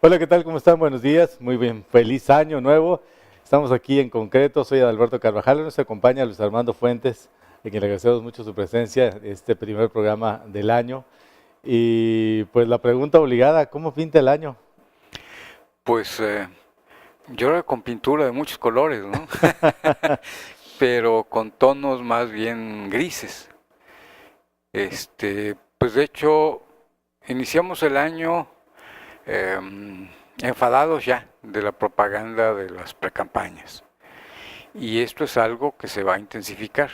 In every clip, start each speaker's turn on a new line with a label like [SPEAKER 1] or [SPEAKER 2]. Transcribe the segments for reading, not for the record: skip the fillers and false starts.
[SPEAKER 1] Hola, ¿qué tal? ¿Cómo están? Buenos días. Muy bien. Feliz año nuevo. Estamos aquí en concreto. Soy Adalberto Carvajal. Nos acompaña Luis Armando Fuentes, a quien le agradecemos mucho su presencia en este primer programa del año. Y pues la pregunta obligada, ¿cómo pinta el año?
[SPEAKER 2] Pues yo era con pintura de muchos colores, ¿no? Pero con tonos más bien grises. Pues de hecho, iniciamos el año enfadados ya de la propaganda de las precampañas. Y esto es algo que se va a intensificar.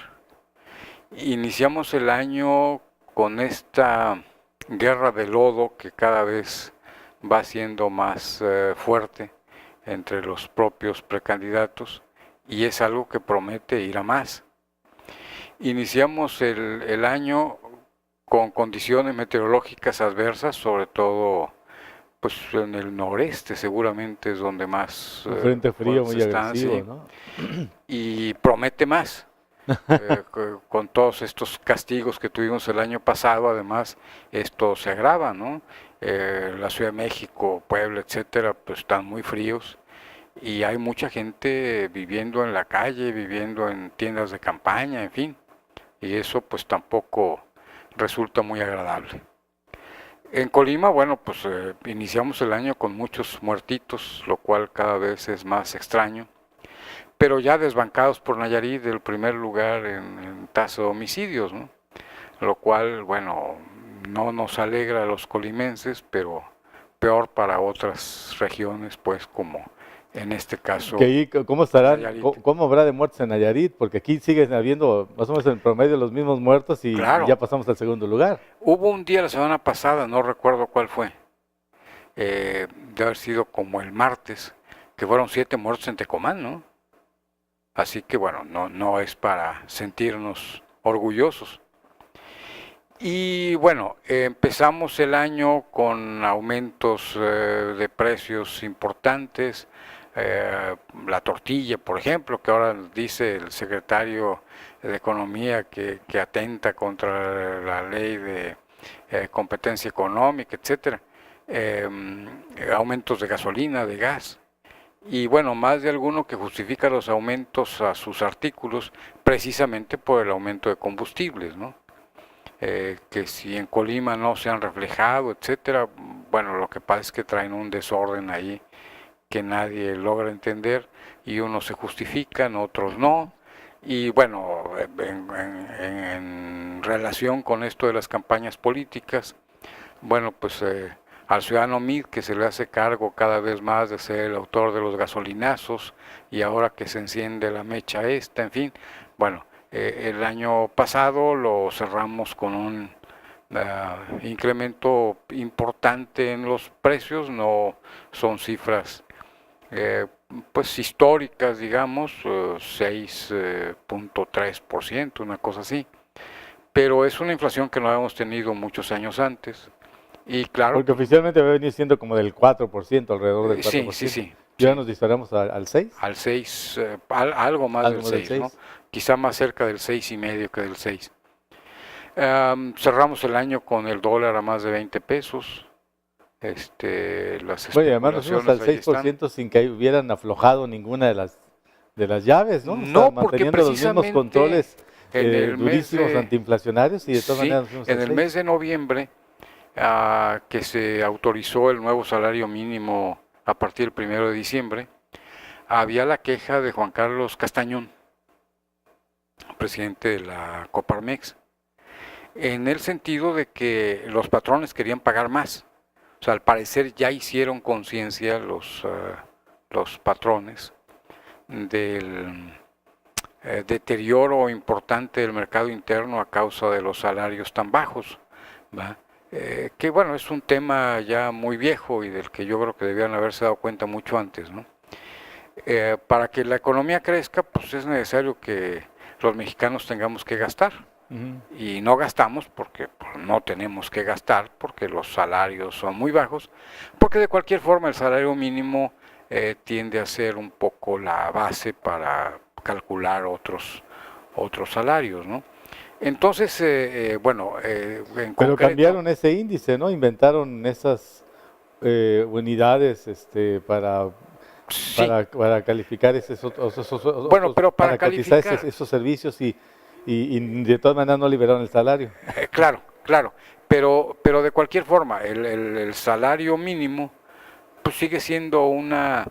[SPEAKER 2] Iniciamos el año con esta guerra de lodo que cada vez va siendo más fuerte entre los propios precandidatos y es algo que promete ir a más. Iniciamos el año con condiciones meteorológicas adversas, sobre todo pues en el noreste seguramente es donde más
[SPEAKER 1] Un frente frío
[SPEAKER 2] fuertes
[SPEAKER 1] muy
[SPEAKER 2] están,
[SPEAKER 1] agresivo,
[SPEAKER 2] sí,
[SPEAKER 1] ¿no?
[SPEAKER 2] y promete más. Con todos estos castigos que tuvimos el año pasado, además, esto se agrava, ¿no? La Ciudad de México, Puebla, etcétera, pues están muy fríos y hay mucha gente viviendo en la calle, viviendo en tiendas de campaña, en fin, y eso pues tampoco resulta muy agradable. En Colima, bueno, pues iniciamos el año con muchos muertitos, lo cual cada vez es más extraño, pero ya desbancados por Nayarit del primer lugar en tasa de homicidios, ¿no? Lo cual, bueno, no nos alegra a los colimenses, pero peor para otras regiones, pues como en este
[SPEAKER 1] Que
[SPEAKER 2] caso
[SPEAKER 1] ahí, ¿cómo estarán?
[SPEAKER 2] Nayarit.
[SPEAKER 1] ¿Cómo habrá de muertes en Nayarit? Porque aquí siguen habiendo más o menos en promedio los mismos muertos y
[SPEAKER 2] Claro,
[SPEAKER 1] ya pasamos al segundo lugar.
[SPEAKER 2] hubo un día la semana pasada, no recuerdo cuál fue, de haber sido como el martes, que fueron 7 muertos en Tecomán, ¿no? Así que bueno, no es para sentirnos orgullosos. Y bueno, empezamos el año con aumentos de precios importantes. La tortilla, por ejemplo, que ahora dice el secretario de Economía que atenta contra la ley de competencia económica, etcétera. Eh, Aumentos de gasolina, de gas. Y bueno, más de alguno que justifica los aumentos a sus artículos precisamente por el aumento de combustibles, ¿no? Que si en Colima no se han reflejado, etcétera, bueno, lo que pasa es que traen un desorden ahí que nadie logra entender y unos se justifican, otros no. Y bueno, en relación con esto de las campañas políticas, bueno, pues al ciudadano Mid que se le hace cargo cada vez más de ser el autor de los gasolinazos y ahora que se enciende la mecha esta, en fin, bueno, el año pasado lo cerramos con un incremento importante en los precios, no son cifras eh, pues históricas, digamos, 6.3%, una cosa así, pero es una inflación que no habíamos tenido muchos años antes. Y claro,
[SPEAKER 1] Porque
[SPEAKER 2] pues
[SPEAKER 1] oficialmente va a venir siendo como del 4%, alrededor del cuatro
[SPEAKER 2] sí,
[SPEAKER 1] por
[SPEAKER 2] sí,
[SPEAKER 1] ciento.
[SPEAKER 2] sí,
[SPEAKER 1] Y ahora
[SPEAKER 2] sí,
[SPEAKER 1] nos disparamos al 6,
[SPEAKER 2] al 6, algo más
[SPEAKER 1] algo
[SPEAKER 2] del
[SPEAKER 1] más del
[SPEAKER 2] 6, ¿no?
[SPEAKER 1] 6.
[SPEAKER 2] Quizá más cerca del 6,5 que del 6. Cerramos el año con el dólar a más de 20 pesos. Las
[SPEAKER 1] Bueno, y además nos fuimos
[SPEAKER 2] especulaciones
[SPEAKER 1] al
[SPEAKER 2] ahí
[SPEAKER 1] seis por
[SPEAKER 2] están.
[SPEAKER 1] ciento sin que hubieran aflojado ninguna de las llaves, ¿no? O sea,
[SPEAKER 2] No, porque
[SPEAKER 1] manteniendo los mismos
[SPEAKER 2] precisamente
[SPEAKER 1] controles
[SPEAKER 2] en el mes
[SPEAKER 1] durísimos
[SPEAKER 2] de,
[SPEAKER 1] antiinflacionarios y de todas
[SPEAKER 2] sí,
[SPEAKER 1] maneras nos fuimos
[SPEAKER 2] en
[SPEAKER 1] al
[SPEAKER 2] el mes
[SPEAKER 1] 6.
[SPEAKER 2] de noviembre, que se autorizó el nuevo salario mínimo a partir del 1 de diciembre, había la queja de Juan Carlos Castañón, presidente de la Coparmex, en el sentido de que los patrones querían pagar más. O sea, al parecer ya hicieron conciencia los patrones del deterioro importante del mercado interno a causa de los salarios tan bajos, ¿va? Que bueno, es un tema ya muy viejo y del que yo creo que debían haberse dado cuenta mucho antes, ¿no? Para que la economía crezca, pues es necesario que los mexicanos tengamos que gastar.
[SPEAKER 1] Ujú.
[SPEAKER 2] Y no gastamos porque pues, no tenemos que gastar, porque los salarios son muy bajos, porque de cualquier forma el salario mínimo tiende a ser un poco la base para calcular otros salarios, ¿no? Entonces, bueno, en
[SPEAKER 1] Pero
[SPEAKER 2] concreto,
[SPEAKER 1] cambiaron ese índice, ¿no? Inventaron esas unidades
[SPEAKER 2] Sí,
[SPEAKER 1] para calificar
[SPEAKER 2] bueno, pero para
[SPEAKER 1] cotizar
[SPEAKER 2] calificar,
[SPEAKER 1] esos servicios y de todas maneras no liberaron el salario.
[SPEAKER 2] claro, claro, pero de cualquier forma, el salario mínimo pues sigue siendo um, una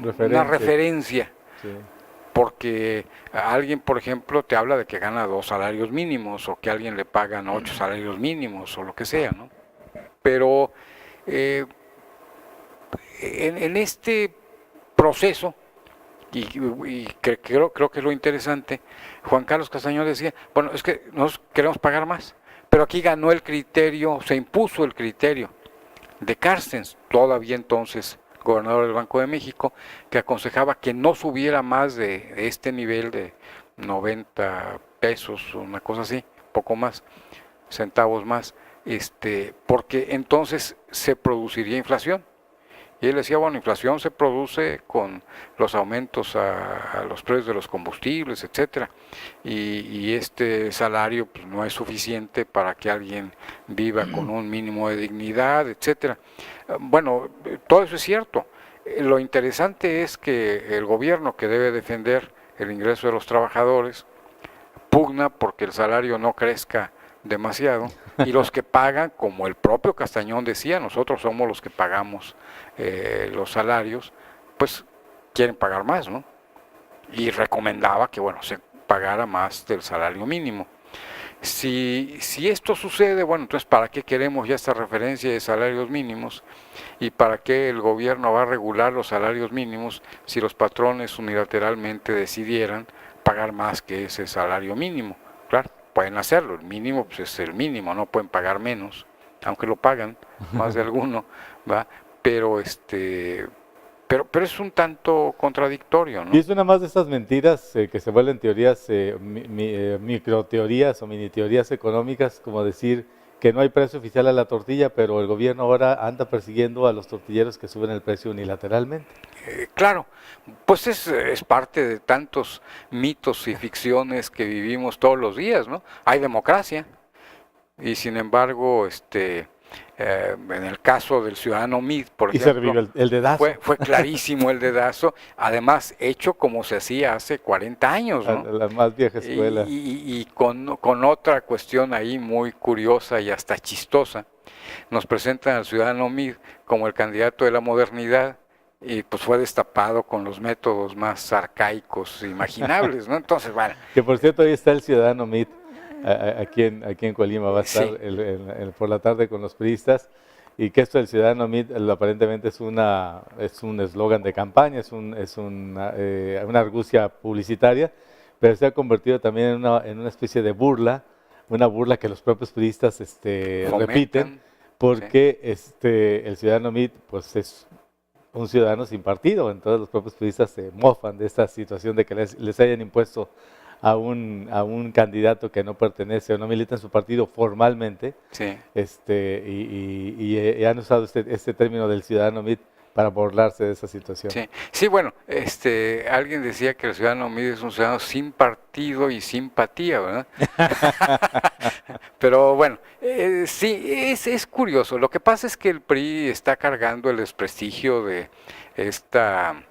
[SPEAKER 1] Referencia.
[SPEAKER 2] referencia,
[SPEAKER 1] Sí.
[SPEAKER 2] porque alguien, por ejemplo, te habla de que gana 2 salarios mínimos o que a alguien le pagan 8 salarios mínimos o lo que sea, ¿no? Pero eh, en este proceso, creo que es lo interesante, Juan Carlos Castañón decía, bueno, es que nosotros queremos pagar más, pero aquí ganó el criterio, se impuso el criterio de Carstens, todavía entonces gobernador del Banco de México, que aconsejaba que no subiera más de este nivel de 90 pesos, una cosa así, poco más, centavos más, porque entonces se produciría inflación. Y él decía, bueno, inflación se produce con los aumentos a los precios de los combustibles, etcétera, y este salario pues, no es suficiente para que alguien viva con un mínimo de dignidad, etcétera. Bueno, todo eso es cierto. Lo interesante es que el gobierno, que debe defender el ingreso de los trabajadores, pugna porque el salario no crezca demasiado, y los que pagan, como el propio Castañón decía, nosotros somos los que pagamos los salarios, pues quieren pagar más, ¿no? Y recomendaba que, bueno, se pagara más del salario mínimo. Si esto sucede, bueno, entonces ¿para qué queremos ya esta referencia de salarios mínimos? ¿Y para qué el gobierno va a regular los salarios mínimos si los patrones unilateralmente decidieran pagar más que ese salario mínimo? Claro, pueden hacerlo, el mínimo pues es el mínimo, no pueden pagar menos, aunque lo pagan más de alguno, ¿va? Pero pero es un tanto contradictorio,
[SPEAKER 1] Y
[SPEAKER 2] ¿no?
[SPEAKER 1] es una más de estas mentiras que se vuelven teorías, microteorías o mini teorías económicas, como decir que no hay precio oficial a la tortilla, pero el gobierno ahora anda persiguiendo a los tortilleros que suben el precio unilateralmente.
[SPEAKER 2] Claro, pues es parte de tantos mitos y ficciones que vivimos todos los días, ¿no? Hay democracia y sin embargo, en el caso del ciudadano Meade, por
[SPEAKER 1] Y se
[SPEAKER 2] ejemplo,
[SPEAKER 1] revive el dedazo
[SPEAKER 2] fue clarísimo el dedazo, además hecho como se hacía hace 40 años,
[SPEAKER 1] a
[SPEAKER 2] ¿no?
[SPEAKER 1] la más vieja escuela.
[SPEAKER 2] Y con otra cuestión ahí muy curiosa y hasta chistosa, nos presentan al ciudadano Meade como el candidato de la modernidad y pues fue destapado con los métodos más arcaicos imaginables, ¿no? Entonces, bueno,
[SPEAKER 1] Que por cierto, ahí está el ciudadano Meade, aquí en Colima, va a estar
[SPEAKER 2] sí,
[SPEAKER 1] por la tarde con los priistas, y que esto del ciudadano Meade aparentemente es un eslogan de campaña, una argucia publicitaria, pero se ha convertido también en una especie de burla, una burla que los propios priistas repiten,
[SPEAKER 2] fomentan, sí,
[SPEAKER 1] porque el ciudadano Meade pues es un ciudadano sin partido. Entonces los propios periodistas se mofan de esta situación de que les hayan impuesto a un candidato que no pertenece o no milita en su partido formalmente,
[SPEAKER 2] sí.
[SPEAKER 1] y han usado este término del ciudadano Meade para burlarse de esa situación.
[SPEAKER 2] Sí, sí, bueno, alguien decía que el ciudadano Meade es un ciudadano sin partido y simpatía, ¿verdad? Pero bueno, sí, es curioso. Lo que pasa es que el PRI está cargando el desprestigio de esta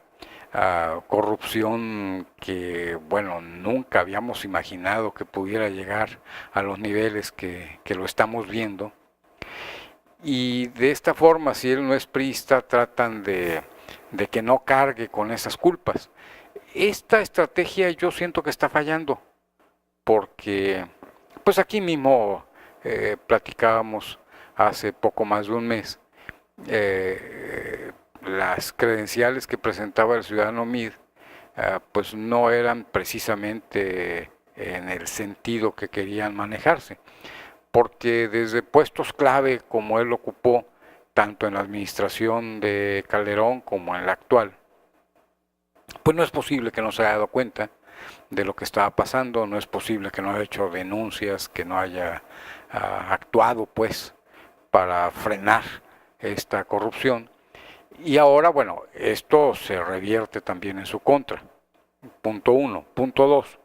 [SPEAKER 2] corrupción que, bueno, nunca habíamos imaginado que pudiera llegar a los niveles que lo estamos viendo. Y de esta forma, si él no es priista, tratan de que no cargue con esas culpas. Esta estrategia yo siento que está fallando, porque pues aquí mismo platicábamos hace poco más de un mes las credenciales que presentaba el ciudadano Meade, pues no eran precisamente en el sentido que querían manejarse, porque desde puestos clave como él ocupó, tanto en la administración de Calderón como en la actual, pues no es posible que no se haya dado cuenta de lo que estaba pasando, no es posible que no haya hecho denuncias, que no haya actuado pues para frenar esta corrupción. Y ahora, bueno, esto se revierte también en su contra. Punto uno. Punto dos.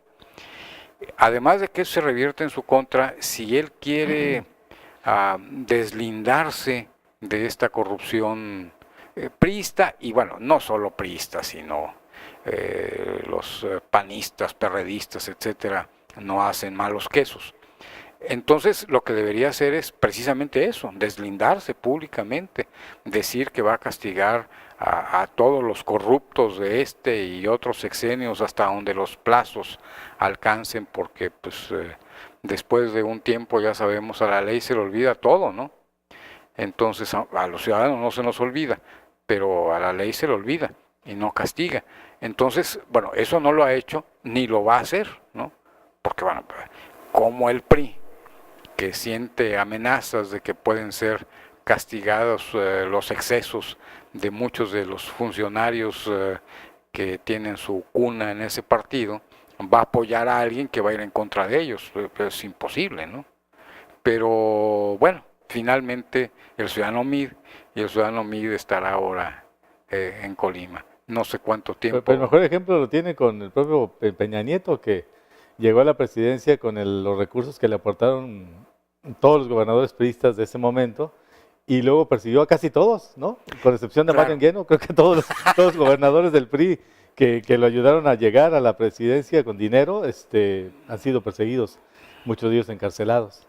[SPEAKER 2] Además de que eso se revierte en su contra, si él quiere a deslindarse de esta corrupción priista, y bueno, no solo priista, sino los panistas, perredistas, etcétera, no hacen malos quesos. Entonces, lo que debería hacer es precisamente eso, deslindarse públicamente, decir que va a castigar a todos los corruptos de este y otros sexenios hasta donde los plazos alcancen, porque pues después de un tiempo, ya sabemos, a la ley se le olvida todo, ¿no? Entonces, a los ciudadanos no se nos olvida, pero a la ley se le olvida y no castiga. Entonces, bueno, eso no lo ha hecho ni lo va a hacer, ¿no? Porque, bueno, como el PRI, que siente amenazas de que pueden ser castigados los excesos de muchos de los funcionarios que tienen su cuna en ese partido, va a apoyar a alguien que va a ir en contra de ellos. Es imposible, ¿no? Pero bueno, finalmente el ciudadano MID, y el ciudadano MID estará ahora en Colima. No sé cuánto tiempo.
[SPEAKER 1] Pero el mejor ejemplo lo tiene con el propio Peña Nieto, que llegó a la presidencia con los recursos que le aportaron todos los gobernadores priistas de ese momento, y luego persiguió a casi todos, ¿no? Con excepción de Mario Anguiano, creo que todos los gobernadores del PRI que lo ayudaron a llegar a la presidencia con dinero, han sido perseguidos, muchos de ellos encarcelados.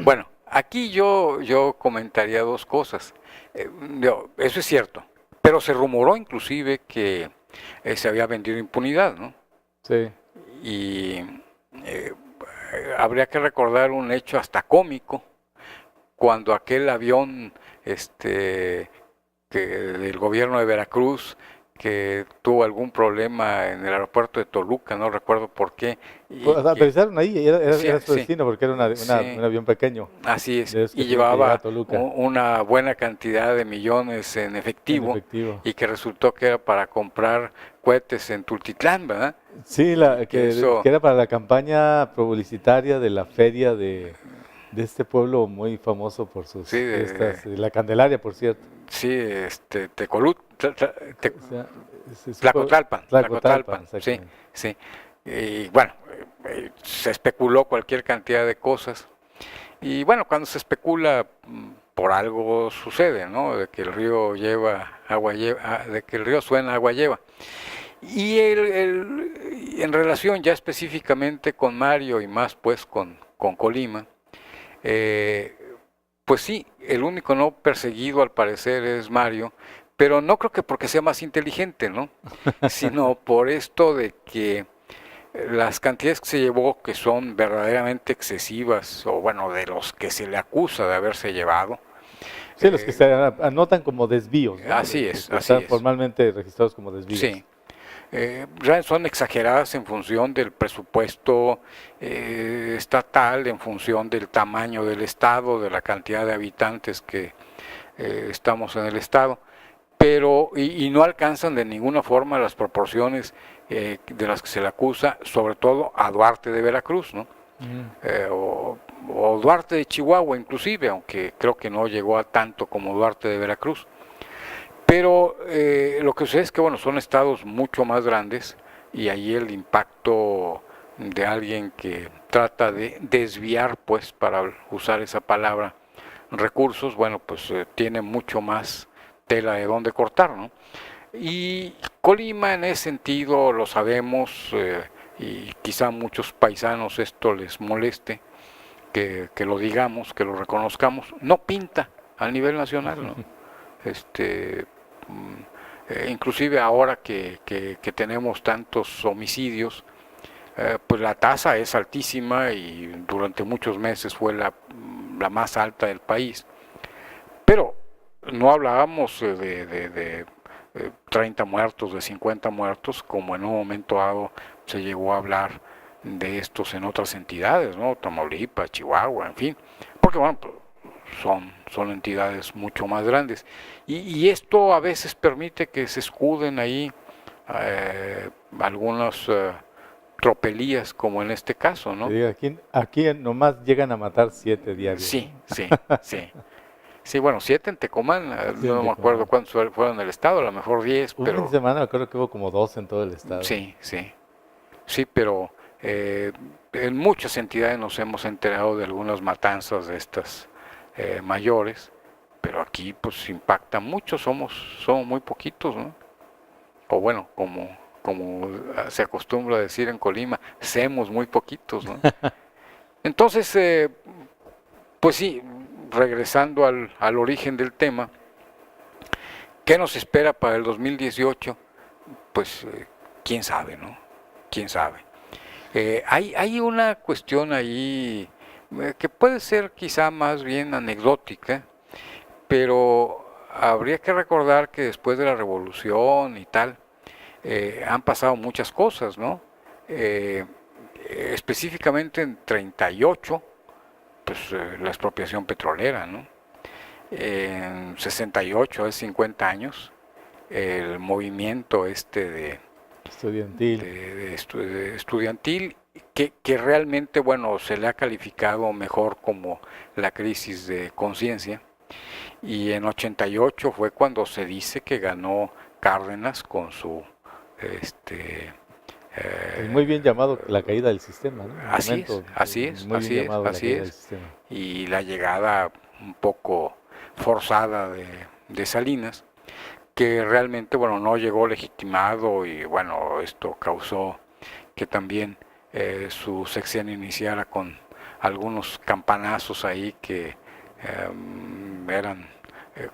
[SPEAKER 2] Bueno, aquí yo comentaría dos cosas. Eso es cierto, pero se rumoró inclusive que se había vendido impunidad, ¿no?
[SPEAKER 1] Sí.
[SPEAKER 2] Y habría que recordar un hecho hasta cómico, cuando aquel avión del gobierno de Veracruz, que tuvo algún problema en el aeropuerto de Toluca, no recuerdo por qué.
[SPEAKER 1] Aterrizaron ahí, era su destino, porque era un avión pequeño.
[SPEAKER 2] Así es, y llevaba una buena cantidad de millones en efectivo, y que resultó que era para comprar cohetes en Tultitlán, ¿verdad?
[SPEAKER 1] Sí, que era para la campaña publicitaria de la feria de este pueblo muy famoso por sus fiestas, la Candelaria, por cierto.
[SPEAKER 2] Sí, Tlacotalpan, sí. Y bueno, se especuló cualquier cantidad de cosas. Y bueno, cuando se especula, por algo sucede, ¿no? De que el río de que el río suena, agua lleva. Y en relación ya específicamente con Mario y más pues con Colima, pues sí, el único no perseguido al parecer es Mario, pero no creo que porque sea más inteligente, ¿no? Sino por esto de que las cantidades que se llevó, que son verdaderamente excesivas, o bueno, de los que se le acusa de haberse llevado.
[SPEAKER 1] Sí, los que se anotan como desvíos, ¿no?
[SPEAKER 2] Así es,
[SPEAKER 1] así están formalmente registrados como desvíos.
[SPEAKER 2] Sí. Son exageradas en función del presupuesto estatal, en función del tamaño del estado, de la cantidad de habitantes que estamos en el estado, pero y no alcanzan de ninguna forma las proporciones de las que se le acusa, sobre todo a Duarte de Veracruz, ¿no? O Duarte de Chihuahua inclusive, aunque creo que no llegó a tanto como Duarte de Veracruz. Pero lo que sucede es que bueno, son estados mucho más grandes, y ahí el impacto de alguien que trata de desviar, pues, para usar esa palabra, recursos, bueno, pues tiene mucho más tela de dónde cortar, ¿no? Y Colima en ese sentido, lo sabemos, y quizá a muchos paisanos esto les moleste, que lo digamos, que lo reconozcamos, no pinta a nivel nacional, ¿no? Inclusive ahora que tenemos tantos homicidios, pues la tasa es altísima, y durante muchos meses fue la más alta del país, pero no hablábamos de 30 muertos, de 50 muertos, como en un momento dado se llegó a hablar de estos en otras entidades, ¿no? Tamaulipas, Chihuahua, en fin, porque bueno, son entidades mucho más grandes, y esto a veces permite que se escuden ahí algunas tropelías, como en este caso, ¿no?
[SPEAKER 1] Aquí nomás llegan a matar 7 diarios.
[SPEAKER 2] Sí. Sí, bueno, 7 en Tecomán, no me acuerdo cuántos fueron en el estado, a lo mejor 10, pero...
[SPEAKER 1] Una semana me acuerdo que hubo como 2 en todo el estado.
[SPEAKER 2] Sí, pero en muchas entidades nos hemos enterado de algunas matanzas de estas mayores, pero aquí pues impacta mucho, somos muy poquitos, ¿no? O bueno, como se acostumbra a decir en Colima, semos muy poquitos, ¿no? Entonces, pues sí, regresando al origen del tema, ¿qué nos espera para el 2018? Pues quién sabe, ¿no? Quién sabe. Hay una cuestión ahí que puede ser quizá más bien anecdótica, pero habría que recordar que después de la revolución y tal, han pasado muchas cosas, ¿no? Específicamente en 38, pues la expropiación petrolera, ¿no? En 68, hace 50 años, el movimiento estudiantil que realmente, bueno, se le ha calificado mejor como la crisis de conciencia, y en 88 fue cuando se dice que ganó Cárdenas con su
[SPEAKER 1] muy bien llamado la caída del sistema, ¿no?
[SPEAKER 2] Muy bien llamado la caída del sistema. Y la llegada un poco forzada de Salinas, que realmente, bueno, no llegó legitimado, y bueno, esto causó que también su sexenio iniciara con algunos campanazos ahí que eran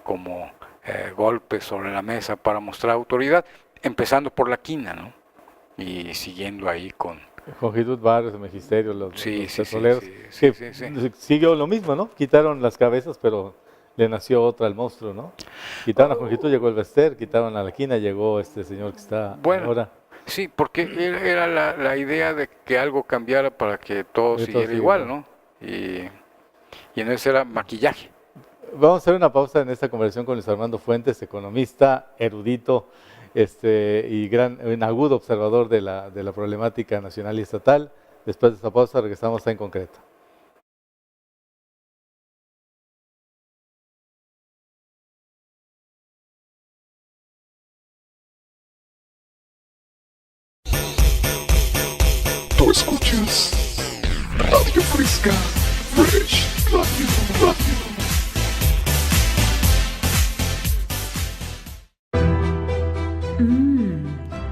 [SPEAKER 2] como golpes sobre la mesa para mostrar autoridad, empezando por la quina, ¿no? Y siguiendo ahí con
[SPEAKER 1] Jesús Barrios, el Magisterio, los petroleros,
[SPEAKER 2] sí.
[SPEAKER 1] Siguió lo mismo, ¿no? Quitaron las cabezas, pero le nació otra al monstruo, ¿no? Quitaron a Juan llegó el Bester, quitaron a la quina, llegó este señor que está ahora.
[SPEAKER 2] Sí, porque era la idea de que algo cambiara para que todo siguiera igual, ¿no? Y en eso era maquillaje.
[SPEAKER 1] Vamos a hacer una pausa en esta conversación con Luis Armando Fuentes, economista, erudito, y un agudo observador de la problemática nacional y estatal. Después de esta pausa regresamos a En Concreto.
[SPEAKER 3] Tú escuchas Radio Fresca, Fresh Radio.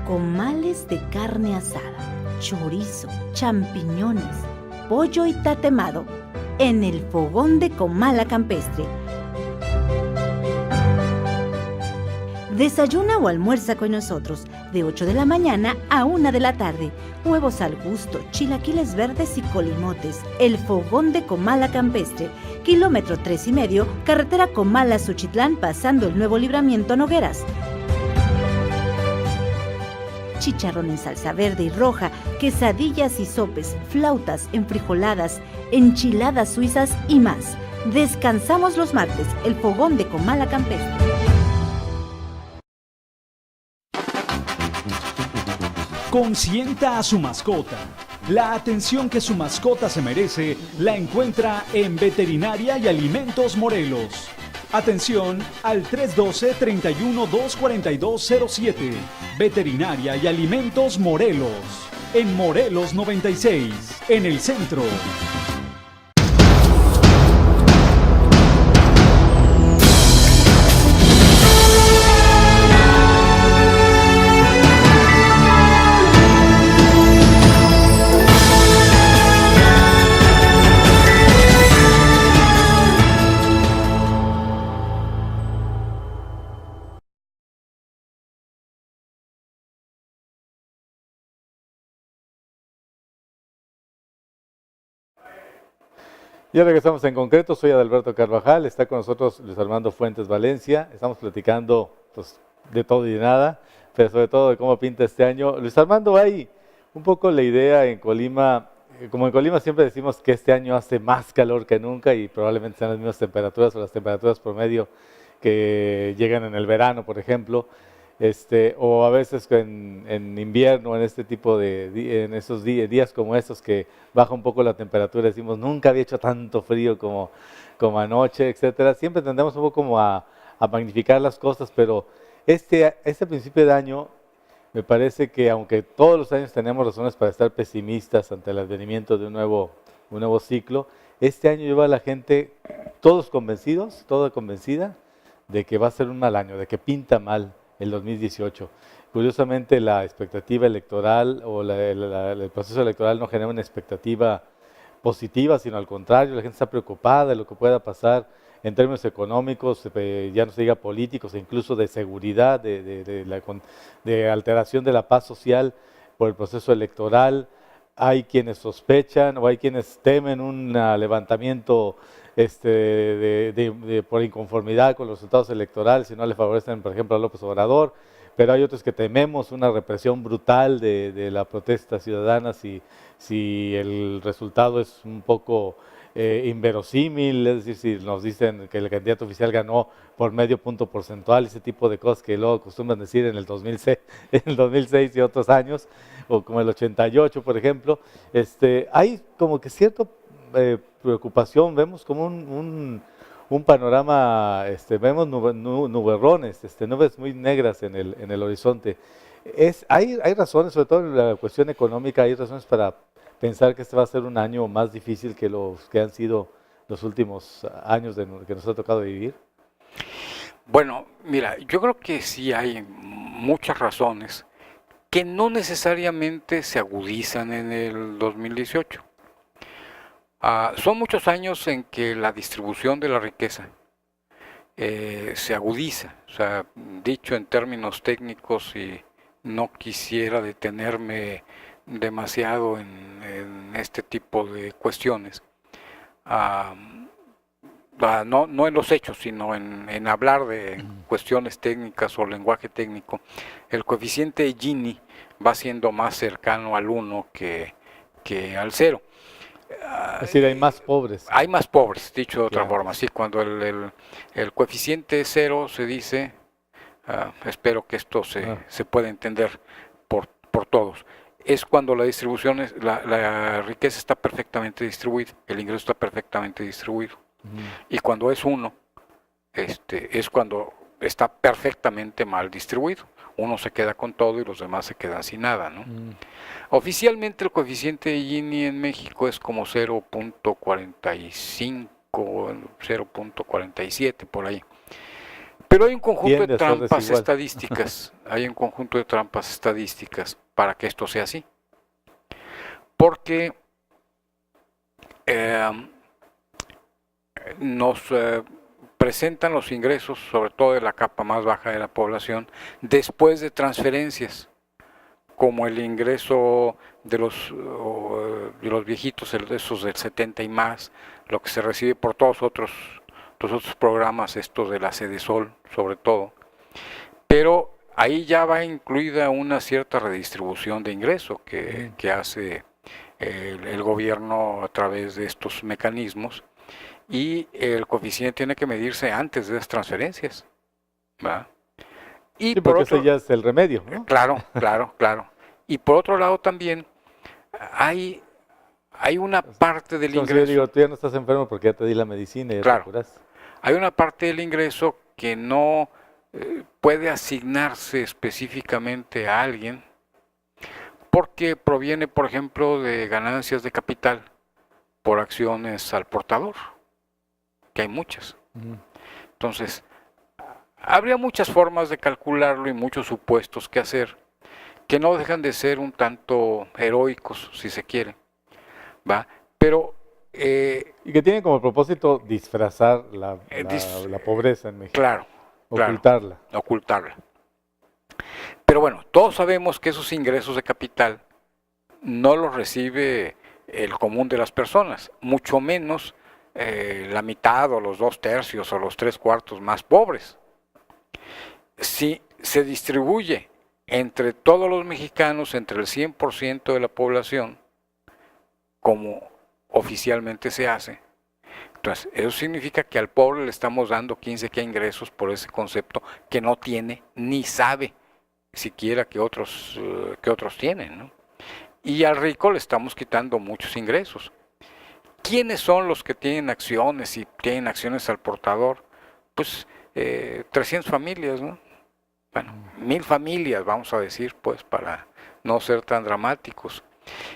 [SPEAKER 4] Comales de carne asada, chorizo, champiñones, pollo y tatemado en el fogón de Comala Campestre. Desayuna o almuerza con nosotros de 8 de la mañana a 1 de la tarde. Huevos al gusto, chilaquiles verdes y colimotes. El fogón de Comala Campestre. Kilómetro 3,5, carretera Comala-Suchitlán, pasando el nuevo libramiento Nogueras. Chicharrón en salsa verde y roja, quesadillas y sopes, flautas, enfrijoladas, enchiladas suizas y más. Descansamos los martes, el fogón de Comala Campestre.
[SPEAKER 5] Consienta a su mascota. La atención que su mascota se merece la encuentra en Veterinaria y Alimentos Morelos. Atención al 312-31-24207. Veterinaria y Alimentos Morelos. En Morelos 96, en el centro.
[SPEAKER 1] Ya regresamos En Concreto, soy Adalberto Carvajal, está con nosotros Luis Armando Fuentes Valencia, estamos platicando pues, de todo y de nada, pero sobre todo de cómo pinta este año. Luis Armando, hay un poco la idea en Colima, como en Colima siempre decimos que este año hace más calor que nunca y probablemente sean las mismas temperaturas o las temperaturas promedio que llegan en el verano, por ejemplo, o a veces en invierno, en este tipo en esos días como estos que baja un poco la temperatura, decimos nunca había hecho tanto frío como anoche, etcétera. Siempre tendemos un poco como a magnificar las cosas, pero este principio de año me parece que aunque todos los años tenemos razones para estar pesimistas ante el advenimiento de un nuevo ciclo, este año lleva a la gente todos convencidos, toda convencida de que va a ser un mal año, de que pinta mal el 2018. Curiosamente, la expectativa electoral o el proceso electoral no genera una expectativa positiva, sino al contrario, la gente está preocupada de lo que pueda pasar en términos económicos, ya no se diga políticos, e incluso de seguridad, de alteración de la paz social por el proceso electoral. Hay quienes sospechan o hay quienes temen un levantamiento por inconformidad con los resultados electorales si no le favorecen, por ejemplo, a López Obrador, pero hay otros que tememos una represión brutal de la protesta ciudadana si el resultado es un poco inverosímil, es decir, si nos dicen que el candidato oficial ganó por medio punto porcentual, ese tipo de cosas que luego acostumbran decir en el 2006 y otros años, o como el 88, por ejemplo. Hay como que cierta preocupación, vemos como un panorama, vemos nubarrones, nubes muy negras en el horizonte. Hay razones, sobre todo en la cuestión económica, hay razones para pensar que este va a ser un año más difícil que los que han sido los últimos años que nos ha tocado vivir.
[SPEAKER 2] Bueno, mira, yo creo que sí hay muchas razones que no necesariamente se agudizan en el 2018. Son muchos años en que la distribución de la riqueza se agudiza. O sea, dicho en términos técnicos, y no quisiera detenerme demasiado en este tipo de cuestiones, no en los hechos, sino en hablar de cuestiones técnicas o lenguaje técnico, el coeficiente de Gini va siendo más cercano al 1 que al 0.
[SPEAKER 1] Es decir, hay más pobres.
[SPEAKER 2] Hay más pobres, dicho de otra
[SPEAKER 1] Claro.
[SPEAKER 2] forma. Sí, cuando el coeficiente es 0 se dice, espero que esto se pueda entender por todos, es cuando la distribución, la riqueza está perfectamente distribuida, el ingreso está perfectamente distribuido. Y cuando es 1, es cuando está perfectamente mal distribuido. Uno se queda con todo y los demás se quedan sin nada, ¿no? Oficialmente el coeficiente de Gini en México es como 0.45, 0.47 por ahí. Pero hay un conjunto de trampas estadísticas, para que esto sea así. Porque nos presentan los ingresos, sobre todo de la capa más baja de la población, después de transferencias, como el ingreso de los viejitos, esos del 70 y más, lo que se recibe por todos los otros programas, estos de la Sedesol, sobre todo. Pero ahí ya va incluida una cierta redistribución de ingreso que hace el gobierno a través de estos mecanismos, y el coeficiente tiene que medirse antes de las transferencias, ¿va? Y
[SPEAKER 1] sí, porque ese ya es el remedio, ¿no?
[SPEAKER 2] Claro. Y por otro lado también hay una parte del ingreso.
[SPEAKER 1] Yo digo, tú ya no estás enfermo porque ya te di la medicina y ya te curas.
[SPEAKER 2] Hay una parte del ingreso que no puede asignarse específicamente a alguien porque proviene, por ejemplo, de ganancias de capital por acciones al portador, que hay muchas. Entonces, habría muchas formas de calcularlo y muchos supuestos que hacer, que no dejan de ser un tanto heroicos, si se quiere, ¿va? Pero
[SPEAKER 1] y que tienen como propósito disfrazar la pobreza en México.
[SPEAKER 2] Claro. Ocultarla. Pero bueno, todos sabemos que esos ingresos de capital no los recibe el común de las personas, mucho menos la mitad o los 2/3 o los 3/4 más pobres. Si se distribuye entre todos los mexicanos, entre el 100% de la población, como oficialmente se hace, entonces eso significa que al pobre le estamos dando 15 que ingresos por ese concepto que no tiene ni sabe siquiera que otros tienen, ¿no? Y al rico le estamos quitando muchos ingresos. ¿Quiénes son los que tienen acciones y tienen acciones al portador? Pues 300 familias, ¿no? Bueno, 1000 familias, vamos a decir, pues, para no ser tan dramáticos.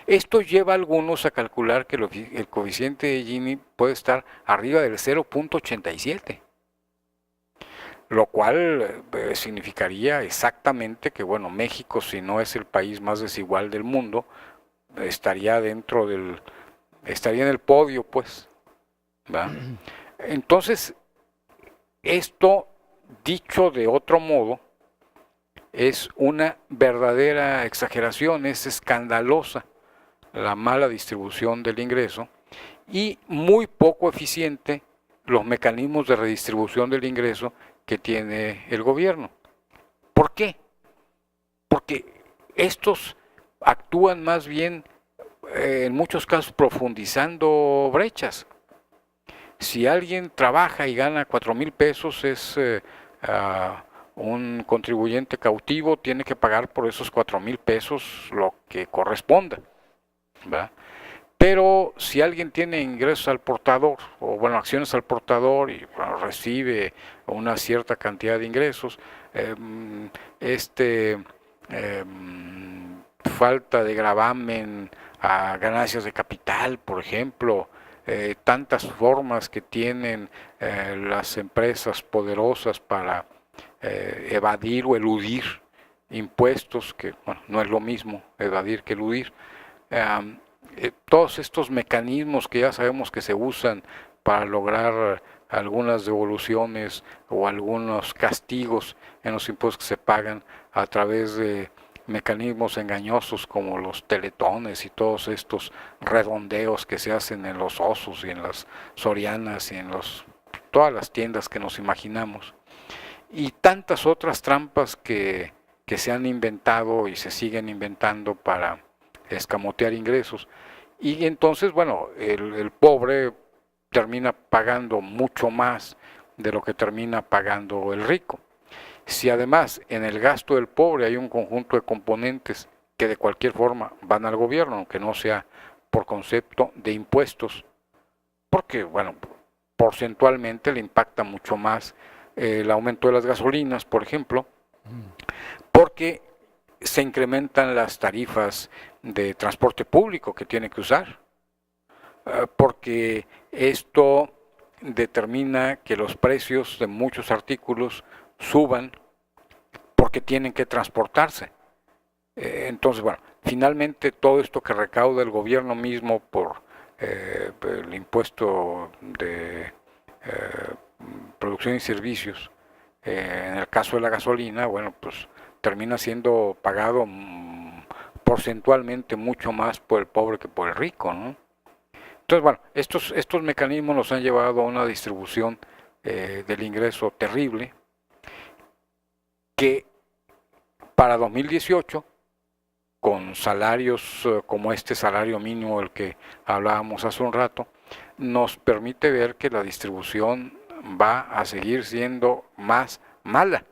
[SPEAKER 2] Esto lleva a algunos a calcular que el coeficiente de Gini puede estar arriba del 0.87, lo cual significaría exactamente que, bueno, México, si no es el país más desigual del mundo, estaría en el podio, pues, ¿va? Entonces, esto, dicho de otro modo, es una verdadera exageración, es escandalosa la mala distribución del ingreso y muy poco eficiente los mecanismos de redistribución del ingreso que tiene el gobierno. ¿Por qué? Porque estos actúan más bien, en muchos casos, profundizando brechas. Si alguien trabaja y gana 4,000 pesos, es un contribuyente cautivo, tiene que pagar por esos 4,000 pesos lo que corresponda, ¿verdad? Pero si alguien tiene ingresos al portador, o bueno, acciones al portador y bueno, recibe una cierta cantidad de ingresos, falta de gravamen a ganancias de capital, por ejemplo, tantas formas que tienen las empresas poderosas para evadir o eludir impuestos, que bueno, no es lo mismo evadir que eludir. Todos estos mecanismos que ya sabemos que se usan para lograr algunas devoluciones o algunos castigos en los impuestos que se pagan a través de mecanismos engañosos como los teletones y todos estos redondeos que se hacen en los Oxxos y en las Sorianas y en todas las tiendas que nos imaginamos, y tantas otras trampas que se han inventado y se siguen inventando para escamotear ingresos. Y entonces, bueno, el pobre termina pagando mucho más de lo que termina pagando el rico. Si además en el gasto del pobre hay un conjunto de componentes que de cualquier forma van al gobierno, aunque no sea por concepto de impuestos, porque, bueno, porcentualmente le impacta mucho más el aumento de las gasolinas, por ejemplo, porque se incrementan las tarifas de transporte público que tiene que usar, porque esto determina que los precios de muchos artículos suban porque tienen que transportarse. Entonces, bueno, finalmente todo esto que recauda el gobierno mismo por el impuesto de producción y servicios, en el caso de la gasolina, bueno, pues termina siendo pagado porcentualmente mucho más por el pobre que por el rico, ¿no? Entonces, bueno, estos mecanismos nos han llevado a una distribución del ingreso terrible, que para 2018, con salarios como este salario mínimo del que hablábamos hace un rato, nos permite ver que la distribución va a seguir siendo más mala.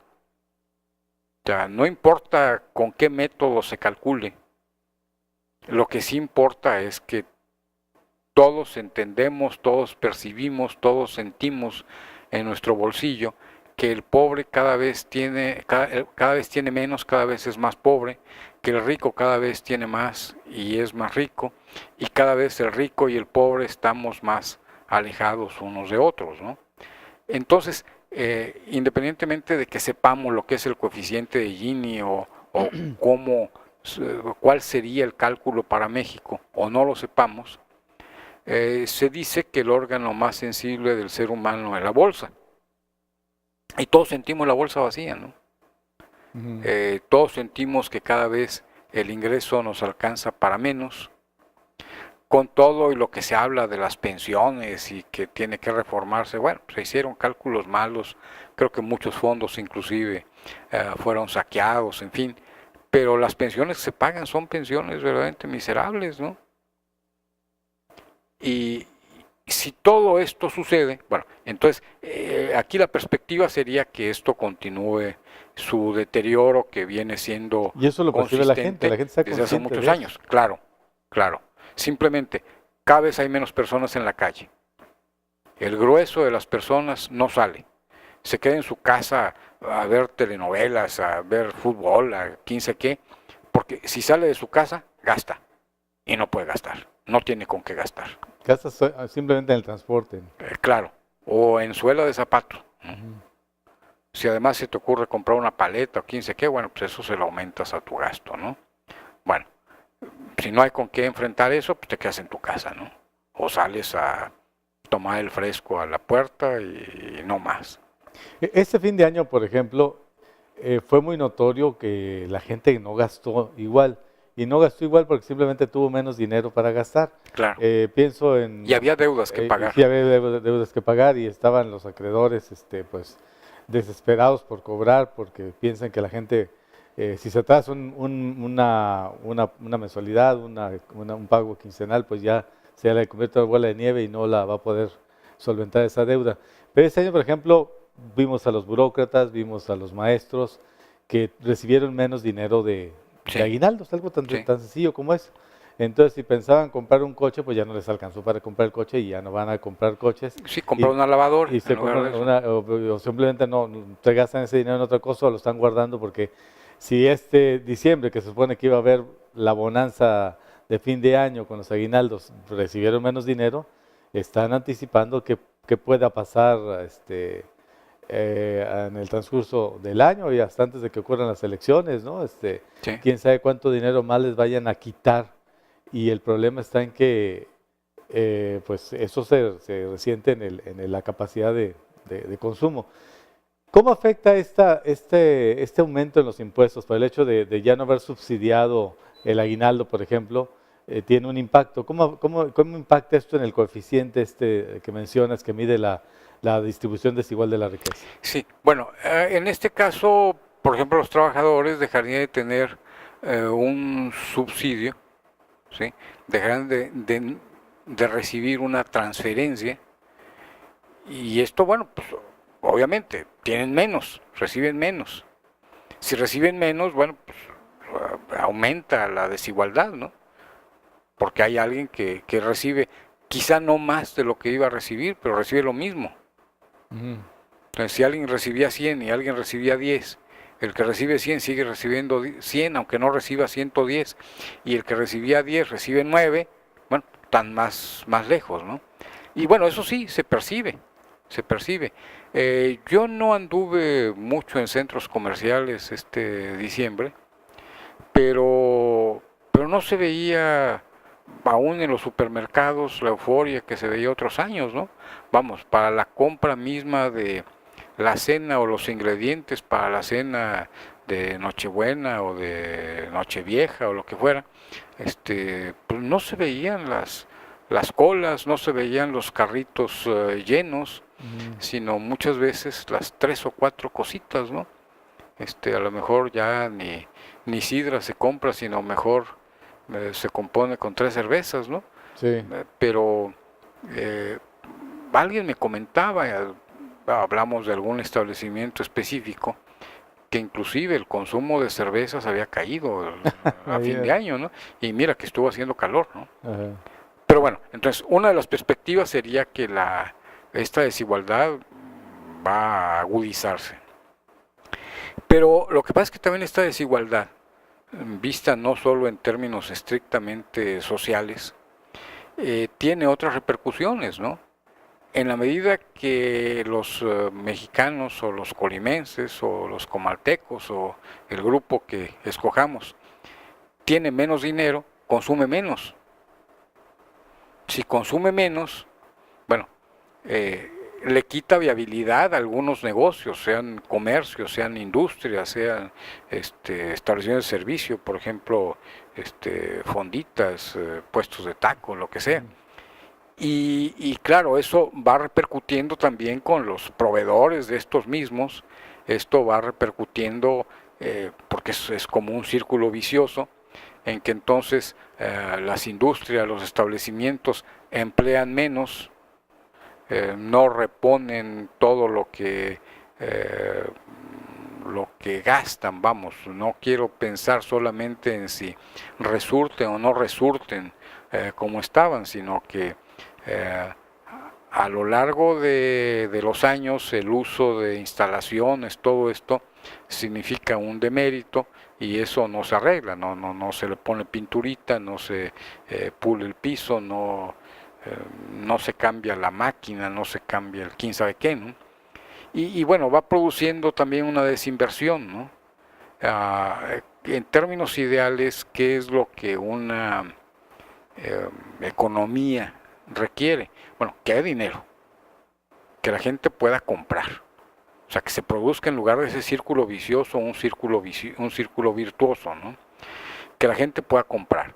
[SPEAKER 2] O sea, no importa con qué método se calcule, lo que sí importa es que todos entendemos, todos percibimos, todos sentimos en nuestro bolsillo que el pobre cada vez tiene menos, cada vez es más pobre, que el rico cada vez tiene más y es más rico, y cada vez el rico y el pobre estamos más alejados unos de otros, ¿no? Entonces, independientemente de que sepamos lo que es el coeficiente de Gini o cuál sería el cálculo para México, o no lo sepamos, se dice que el órgano más sensible del ser humano es la bolsa. Y todos sentimos la bolsa vacía, ¿no? Todos sentimos que cada vez el ingreso nos alcanza para menos, con todo y lo que se habla de las pensiones y que tiene que reformarse. Bueno, se hicieron cálculos malos, creo que muchos fondos inclusive fueron saqueados, en fin, pero las pensiones que se pagan son pensiones verdaderamente miserables, ¿no? Y si todo esto sucede, bueno, entonces aquí la perspectiva sería que esto continúe su deterioro, que viene siendo
[SPEAKER 1] y eso lo percibe la gente está
[SPEAKER 2] desde hace muchos años. Claro, claro. Simplemente cada vez hay menos personas en la calle. El grueso de las personas no sale. Se queda en su casa a ver telenovelas, a ver fútbol, a 15 qué, porque si sale de su casa, gasta. y no puede gastar, no tiene con qué gastar.
[SPEAKER 1] Gastas simplemente en el transporte.
[SPEAKER 2] Claro, o en suela de zapato, ¿no? Si además se te ocurre comprar una paleta o 15 qué, bueno, pues eso se lo aumentas a tu gasto, ¿no? Bueno, si no hay con qué enfrentar eso, pues te quedas en tu casa, ¿no? O sales a tomar el fresco a la puerta y no más.
[SPEAKER 1] Este fin de año, por ejemplo, fue muy notorio que la gente no gastó igual. Y no gastó igual porque simplemente tuvo menos dinero para gastar.
[SPEAKER 2] Claro.
[SPEAKER 1] Pienso en...
[SPEAKER 2] Y había deudas que pagar.
[SPEAKER 1] Sí, había deudas que pagar y estaban los acreedores pues, desesperados por cobrar porque piensan que la gente, si se atrasa una mensualidad, un pago quincenal, pues ya se le convierte en bola de nieve y no la va a poder solventar esa deuda. Pero este año, por ejemplo, vimos a los burócratas, vimos a los maestros que recibieron menos dinero de aguinaldos, algo tan sencillo como eso. Entonces, si pensaban comprar un coche, pues ya no les alcanzó para comprar el coche y ya no van a comprar coches.
[SPEAKER 2] Sí, comprar una lavadora.
[SPEAKER 1] Y se compran o simplemente no se gastan ese dinero en otra cosa o lo están guardando porque si este diciembre, que se supone que iba a haber la bonanza de fin de año con los aguinaldos, recibieron menos dinero, están anticipando que pueda pasar en el transcurso del año y hasta antes de que ocurran las elecciones, ¿no? Quién sabe cuánto dinero más les vayan a quitar. Y el problema está en que pues eso se resiente en la capacidad de consumo. ¿Cómo afecta este aumento en los impuestos por el hecho de ya no haber subsidiado el aguinaldo, por ejemplo? Tiene un impacto. ¿Cómo impacta esto en el coeficiente que mencionas que mide la distribución desigual de la riqueza?
[SPEAKER 2] Sí, bueno, en este caso, por ejemplo, los trabajadores dejarían de tener un subsidio, ¿sí? Dejarán de recibir una transferencia y esto, bueno, pues obviamente tienen menos, reciben menos. Si reciben menos, bueno, pues aumenta la desigualdad, ¿no? Porque hay alguien que recibe quizá no más de lo que iba a recibir, pero recibe lo mismo. Entonces, si alguien recibía 100 y alguien recibía 10, el que recibe 100 sigue recibiendo 100, aunque no reciba 110, y el que recibía 10 recibe 9, bueno, están más lejos, ¿no? Y bueno, eso sí, se percibe. Yo no anduve mucho en centros comerciales este diciembre, pero no se veía aún en los supermercados la euforia que se veía otros años, ¿no? Vamos, para la compra misma de la cena o los ingredientes para la cena de Nochebuena o de Nochevieja o lo que fuera, pues no se veían las colas, no se veían los carritos llenos, sino muchas veces las 3 o 4 cositas, ¿no? A lo mejor ya ni sidra se compra, sino mejor se compone con 3 cervezas, ¿no?
[SPEAKER 1] Sí.
[SPEAKER 2] Pero alguien me comentaba, hablamos de algún establecimiento específico, que inclusive el consumo de cervezas había caído a fin de año, ¿no? Y mira que estuvo haciendo calor, ¿no?
[SPEAKER 1] Ajá.
[SPEAKER 2] Pero bueno, entonces una de las perspectivas sería que esta desigualdad va a agudizarse. Pero lo que pasa es que también esta desigualdad, vista no solo en términos estrictamente sociales, tiene otras repercusiones, ¿no? En la medida que los mexicanos o los colimenses o los comaltecos o el grupo que escojamos tiene menos dinero, consume menos. Si consume menos, bueno, le quita viabilidad a algunos negocios, sean comercios, sean industrias, sean establecimientos de servicio, por ejemplo, fonditas, puestos de taco, lo que sea. Y claro, eso va repercutiendo también con los proveedores de estos mismos, esto va repercutiendo porque es como un círculo vicioso, en que entonces las industrias, los establecimientos emplean menos, no reponen todo lo que gastan, vamos, no quiero pensar solamente en si resurten o no resurten como estaban, sino que a lo largo de los años el uso de instalaciones, todo esto significa un demérito y eso no se arregla, no se le pone pinturita, no se pule el piso, no se cambia la máquina, no se cambia el quién sabe qué, ¿no? Y bueno, va produciendo también una desinversión, ¿no? En términos ideales, ¿qué es lo que una economía requiere? Bueno, que haya dinero, que la gente pueda comprar, o sea, que se produzca en lugar de ese círculo vicioso un círculo virtuoso, ¿no? Que la gente pueda comprar.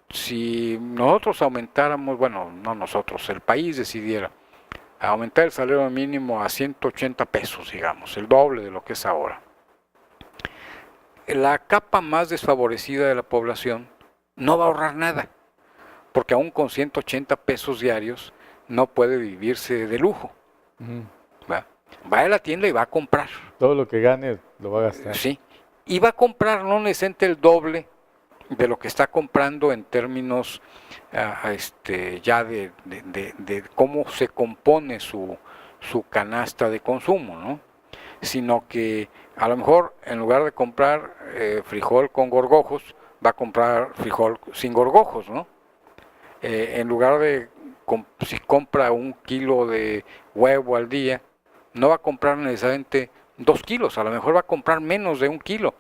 [SPEAKER 2] Si nosotros aumentáramos, bueno, no nosotros, el país decidiera aumentar el salario mínimo a 180 pesos, digamos, el doble de lo que es ahora, la capa más desfavorecida de la población no va a ahorrar nada, porque aún con 180 pesos diarios no puede vivirse de lujo. Va a la tienda y va a comprar.
[SPEAKER 1] Todo lo que gane lo va a gastar.
[SPEAKER 2] Sí, y va a comprar no necesariamente el doble de lo que está comprando en términos ya de cómo se compone su canasta de consumo, ¿no? Sino que a lo mejor en lugar de comprar frijol con gorgojos, va a comprar frijol sin gorgojos, ¿no? En lugar de, si compra 1 kilo de huevo al día, no va a comprar necesariamente 2 kilos, a lo mejor va a comprar menos de 1 kilo,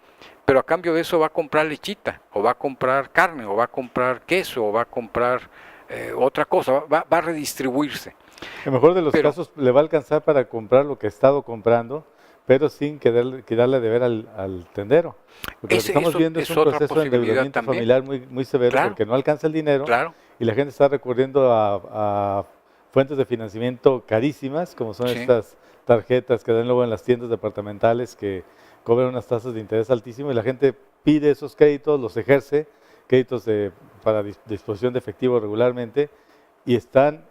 [SPEAKER 2] pero a cambio de eso va a comprar lechita, o va a comprar carne, o va a comprar queso, o va a comprar otra cosa, va a redistribuirse.
[SPEAKER 1] En el mejor de los casos le va a alcanzar para comprar lo que ha estado comprando, pero sin quedarle de ver al tendero. Porque lo que estamos viendo es un proceso de endeudamiento familiar muy severo, claro, porque no alcanza el dinero, claro, y la gente está recurriendo a fuentes de financiamiento carísimas, como son estas tarjetas que dan luego en las tiendas departamentales que cobran unas tasas de interés altísimas, y la gente pide esos créditos, los ejerce, créditos para disposición de efectivo regularmente, y están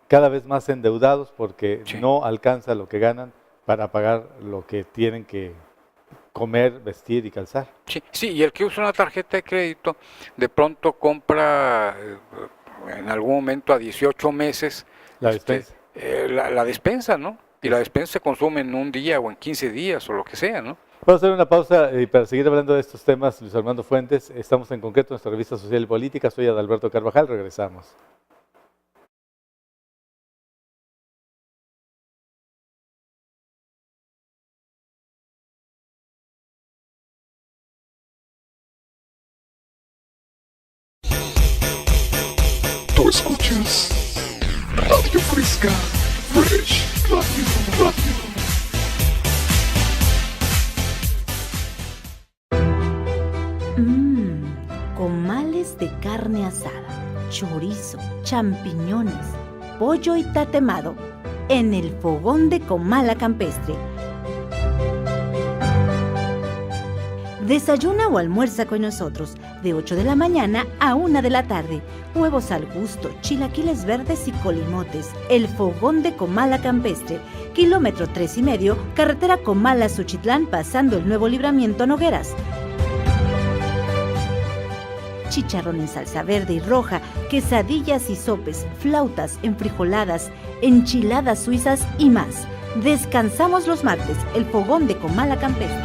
[SPEAKER 1] cada vez más endeudados porque no alcanza lo que ganan para pagar lo que tienen que comer, vestir y calzar.
[SPEAKER 2] Sí, y el que usa una tarjeta de crédito de pronto compra en algún momento a 18 meses
[SPEAKER 1] la despensa.
[SPEAKER 2] La despensa, ¿no? Y la despensa se consume en un día o en 15 días o lo que sea, ¿no?
[SPEAKER 1] Vamos a hacer una pausa y para seguir hablando de estos temas, Luis Armando Fuentes, estamos en concreto en nuestra revista Social y Política, soy Adalberto Carvajal, regresamos.
[SPEAKER 3] Tú escuchas Radio Fresca, Fresh Radio.
[SPEAKER 4] Comales de carne asada, chorizo, champiñones, pollo y tatemado en el fogón de Comala Campestre. Desayuna o almuerza con nosotros de 8 de la mañana a 1 de la tarde. Huevos al gusto, chilaquiles verdes y colimotes. El fogón de Comala Campestre, kilómetro 3,5, carretera Comala-Suchitlán, pasando el nuevo libramiento Nogueras. Chicharrón en salsa verde y roja, quesadillas y sopes, flautas, enfrijoladas, enchiladas suizas y más. Descansamos los martes, el fogón de Comala Campestre.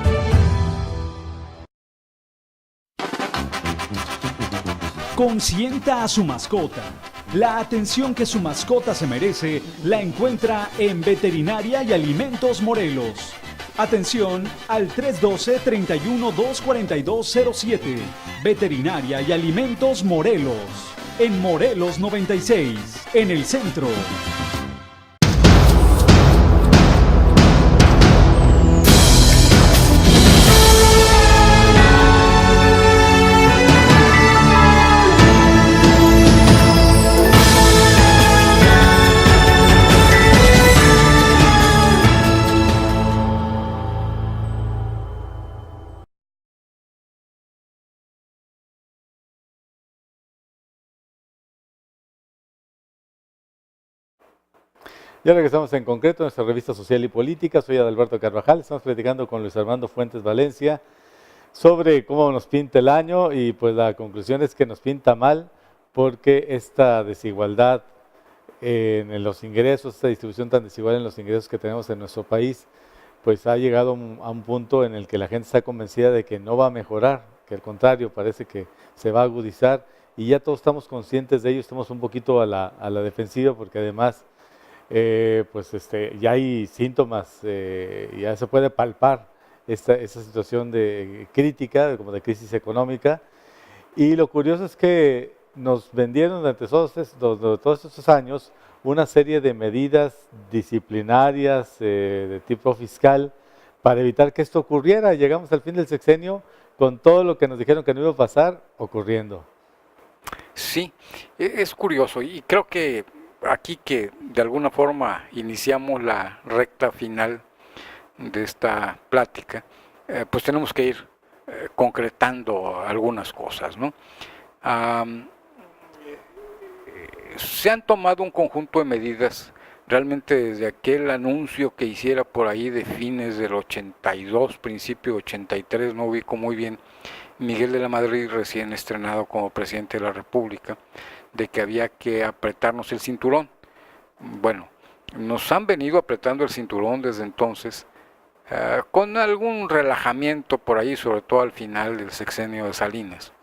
[SPEAKER 5] Consienta a su mascota. La atención que su mascota se merece la encuentra en Veterinaria y Alimentos Morelos. Atención al 312-31-24207. Veterinaria y Alimentos Morelos. En Morelos 96, en el centro.
[SPEAKER 1] Ya regresamos en concreto a nuestra revista Social y Política. Soy Adalberto Carvajal. Estamos platicando con Luis Armando Fuentes Valencia sobre cómo nos pinta el año y pues la conclusión es que nos pinta mal porque esta desigualdad en los ingresos, esta distribución tan desigual en los ingresos que tenemos en nuestro país, pues ha llegado a un punto en el que la gente está convencida de que no va a mejorar, que al contrario, parece que se va a agudizar, y ya todos estamos conscientes de ello, estamos un poquito a la defensiva, porque además ya hay síntomas, ya se puede palpar esa situación de crítica, como de crisis económica, y lo curioso es que nos vendieron durante todos estos años una serie de medidas disciplinarias de tipo fiscal para evitar que esto ocurriera. Llegamos al fin del sexenio con todo lo que nos dijeron que no iba a pasar ocurriendo.
[SPEAKER 2] Sí, es curioso y creo que aquí que de alguna forma iniciamos la recta final de esta plática, pues tenemos que ir concretando algunas cosas, ¿no? Se han tomado un conjunto de medidas, realmente desde aquel anuncio que hiciera por ahí de fines del 82, principio 83, no ubico muy bien, Miguel de la Madrid, recién estrenado como presidente de la República, de que había que apretarnos el cinturón. Bueno, nos han venido apretando el cinturón desde entonces, con algún relajamiento por ahí, sobre todo al final del sexenio de Salinas.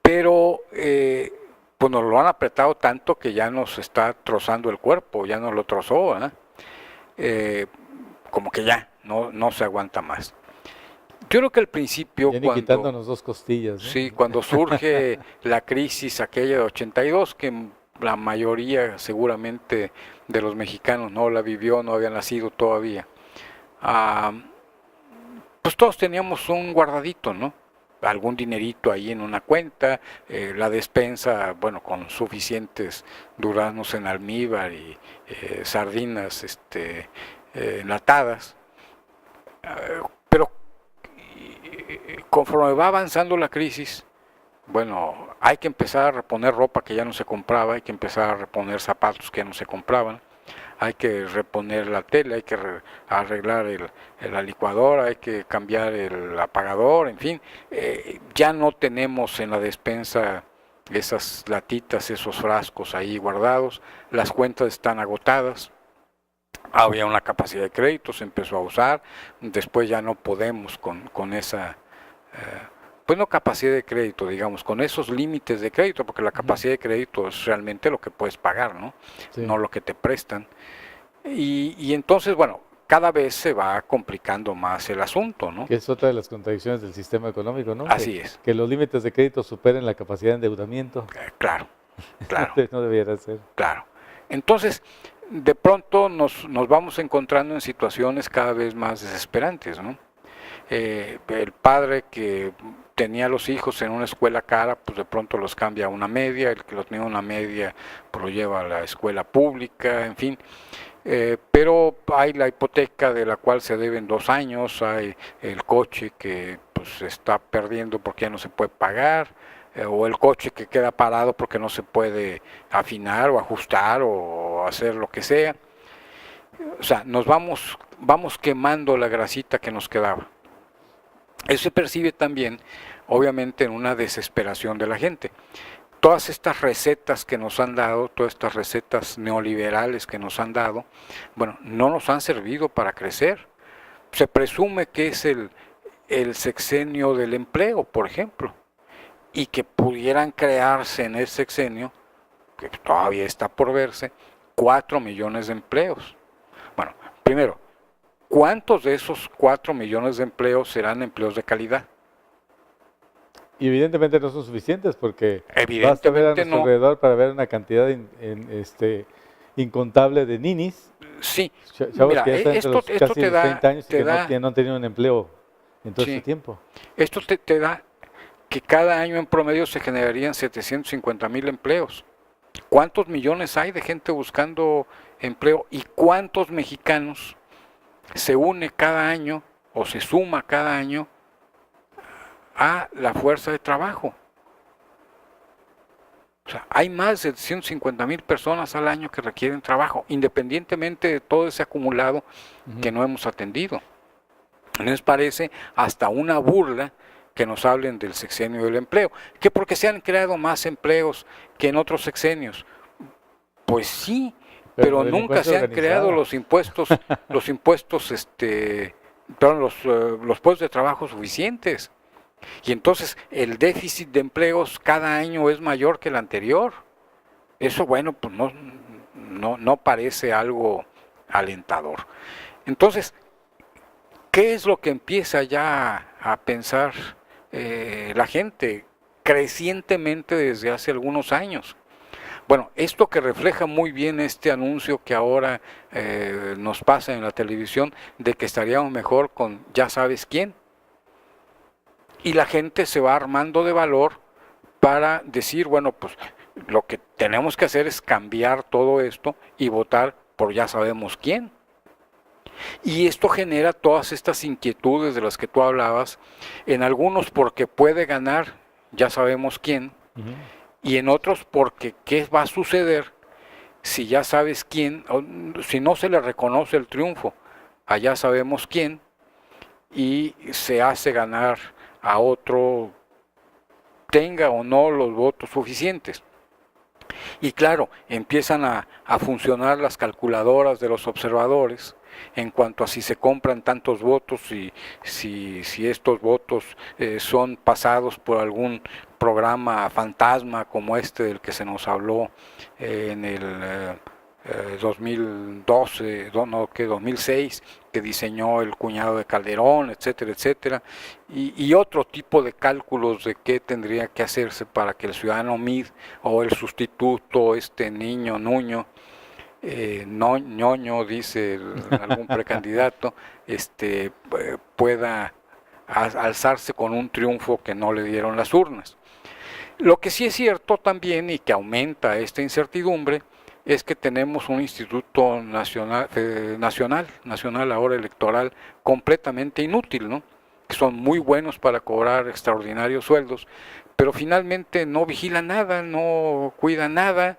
[SPEAKER 2] Pero pues nos lo han apretado tanto que ya nos está trozando el cuerpo, ya nos lo trozó, como que ya no se aguanta más. Yo creo que al principio,
[SPEAKER 1] ya ni quitándonos 2 costillas, ¿no?
[SPEAKER 2] Sí, cuando surge la crisis aquella de 82, que la mayoría seguramente de los mexicanos no la vivió, no había nacido todavía, pues todos teníamos un guardadito, ¿no? Algún dinerito ahí en una cuenta, la despensa, bueno, con suficientes duraznos en almíbar y sardinas enlatadas, pero conforme va avanzando la crisis, bueno, hay que empezar a reponer ropa que ya no se compraba, hay que empezar a reponer zapatos que ya no se compraban, hay que reponer la tele, hay que arreglar la licuadora, hay que cambiar el apagador, en fin, ya no tenemos en la despensa esas latitas, esos frascos ahí guardados, las cuentas están agotadas, había una capacidad de crédito, se empezó a usar, después ya no podemos con esa... pues no capacidad de crédito, digamos, con esos límites de crédito, porque la capacidad de crédito es realmente lo que puedes pagar, ¿no? Sí. No lo que te prestan. Y entonces, bueno, cada vez se va complicando más el asunto, ¿no?
[SPEAKER 1] Que es otra de las contradicciones del sistema económico, ¿no?
[SPEAKER 2] Así es.
[SPEAKER 1] Que los límites de crédito superen la capacidad de endeudamiento.
[SPEAKER 2] Claro, claro.
[SPEAKER 1] No debiera ser.
[SPEAKER 2] Claro. Entonces, de pronto nos vamos encontrando en situaciones cada vez más desesperantes, ¿no? El padre que tenía los hijos en una escuela cara, pues de pronto los cambia a una media, el que los tenía una media, pues lo lleva a la escuela pública, en fin. Pero hay la hipoteca de la cual se deben 2 años, hay el coche que pues se está perdiendo porque ya no se puede pagar, o el coche que queda parado porque no se puede afinar o ajustar o hacer lo que sea. O sea, nos vamos quemando la grasita que nos quedaba. Eso se percibe también, obviamente, en una desesperación de la gente. Todas estas recetas que nos han dado, todas estas recetas neoliberales que nos han dado, bueno, no nos han servido para crecer. Se presume que es el sexenio del empleo, por ejemplo, y que pudieran crearse en ese sexenio, que todavía está por verse, 4 millones de empleos. Bueno, primero, ¿cuántos de esos 4 millones de empleos serán empleos de calidad?
[SPEAKER 1] Y evidentemente no son suficientes porque basta ver a nuestro alrededor para ver una cantidad incontable de ninis.
[SPEAKER 2] Sí,
[SPEAKER 1] chavos, mira, que ya están entre casi te da, 30 años y que no han tenido un empleo en todo este tiempo.
[SPEAKER 2] Esto te da que cada año en promedio se generarían 750,000 empleos. ¿Cuántos millones hay de gente buscando empleo? ¿Y cuántos mexicanos se une cada año o se suma cada año a la fuerza de trabajo? O sea, hay más de 150,000 personas al año que requieren trabajo, independientemente de todo ese acumulado que no hemos atendido. Nos parece hasta una burla que nos hablen del sexenio del empleo, que porque se han creado más empleos que en otros sexenios. Pues sí, pero nunca se han creado los impuestos, perdón, los puestos de trabajo suficientes. Y entonces el déficit de empleos cada año es mayor que el anterior. Eso, bueno, pues no parece algo alentador. Entonces, ¿qué es lo que empieza ya a pensar la gente crecientemente desde hace algunos años? Bueno, esto que refleja muy bien este anuncio que ahora nos pasa en la televisión de que estaríamos mejor con ya sabes quién. Y la gente se va armando de valor para decir, bueno, pues lo que tenemos que hacer es cambiar todo esto y votar por ya sabemos quién. Y esto genera todas estas inquietudes de las que tú hablabas, en algunos porque puede ganar ya sabemos quién, y en otros porque qué va a suceder si ya sabes quién, si no se le reconoce el triunfo a ya sabemos quién y se hace ganar a otro, tenga o no los votos suficientes. Y claro, empiezan a funcionar las calculadoras de los observadores en cuanto a si se compran tantos votos y si estos votos son pasados por algún programa fantasma como este del que se nos habló en el 2006, que diseñó el cuñado de Calderón, etcétera, etcétera, y otro tipo de cálculos de qué tendría que hacerse para que el ciudadano Mid o el sustituto, niño, Nuño, ñoño, dice algún precandidato, pueda alzarse con un triunfo que no le dieron las urnas. Lo que sí es cierto también y que aumenta esta incertidumbre es que tenemos un instituto nacional ahora electoral completamente inútil, ¿no? Que son muy buenos para cobrar extraordinarios sueldos, pero finalmente no vigila nada, no cuida nada.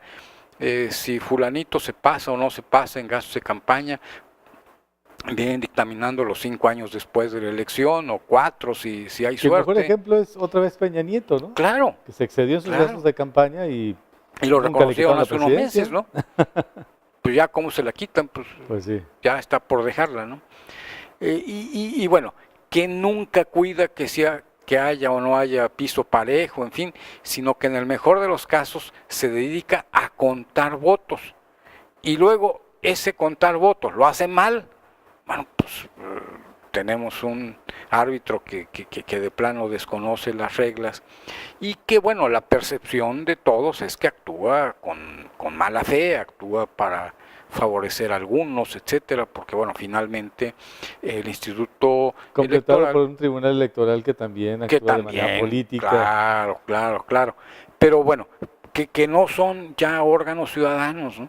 [SPEAKER 2] Si fulanito se pasa o no se pasa en gastos de campaña, vienen dictaminando los 5 años después de la elección, o 4 si hay suerte. El
[SPEAKER 1] mejor ejemplo es otra vez Peña Nieto, ¿no?
[SPEAKER 2] Claro.
[SPEAKER 1] Que se excedió en sus gastos de campaña y
[SPEAKER 2] lo reconocieron hace unos meses, ¿no? Pues ya cómo se la quitan, pues sí. Ya está por dejarla, ¿no? Y bueno, que nunca cuida que haya o no haya piso parejo, en fin, sino que en el mejor de los casos se dedica a contar votos. Y luego ese contar votos lo hace mal. Bueno, pues tenemos un árbitro que de plano desconoce las reglas y que, bueno, la percepción de todos es que actúa con mala fe, actúa para favorecer a algunos, etcétera, porque, bueno, finalmente el instituto
[SPEAKER 1] completado
[SPEAKER 2] electoral,
[SPEAKER 1] por un tribunal electoral que también actúa de manera política.
[SPEAKER 2] Claro, pero bueno, que no son ya órganos ciudadanos, ¿no?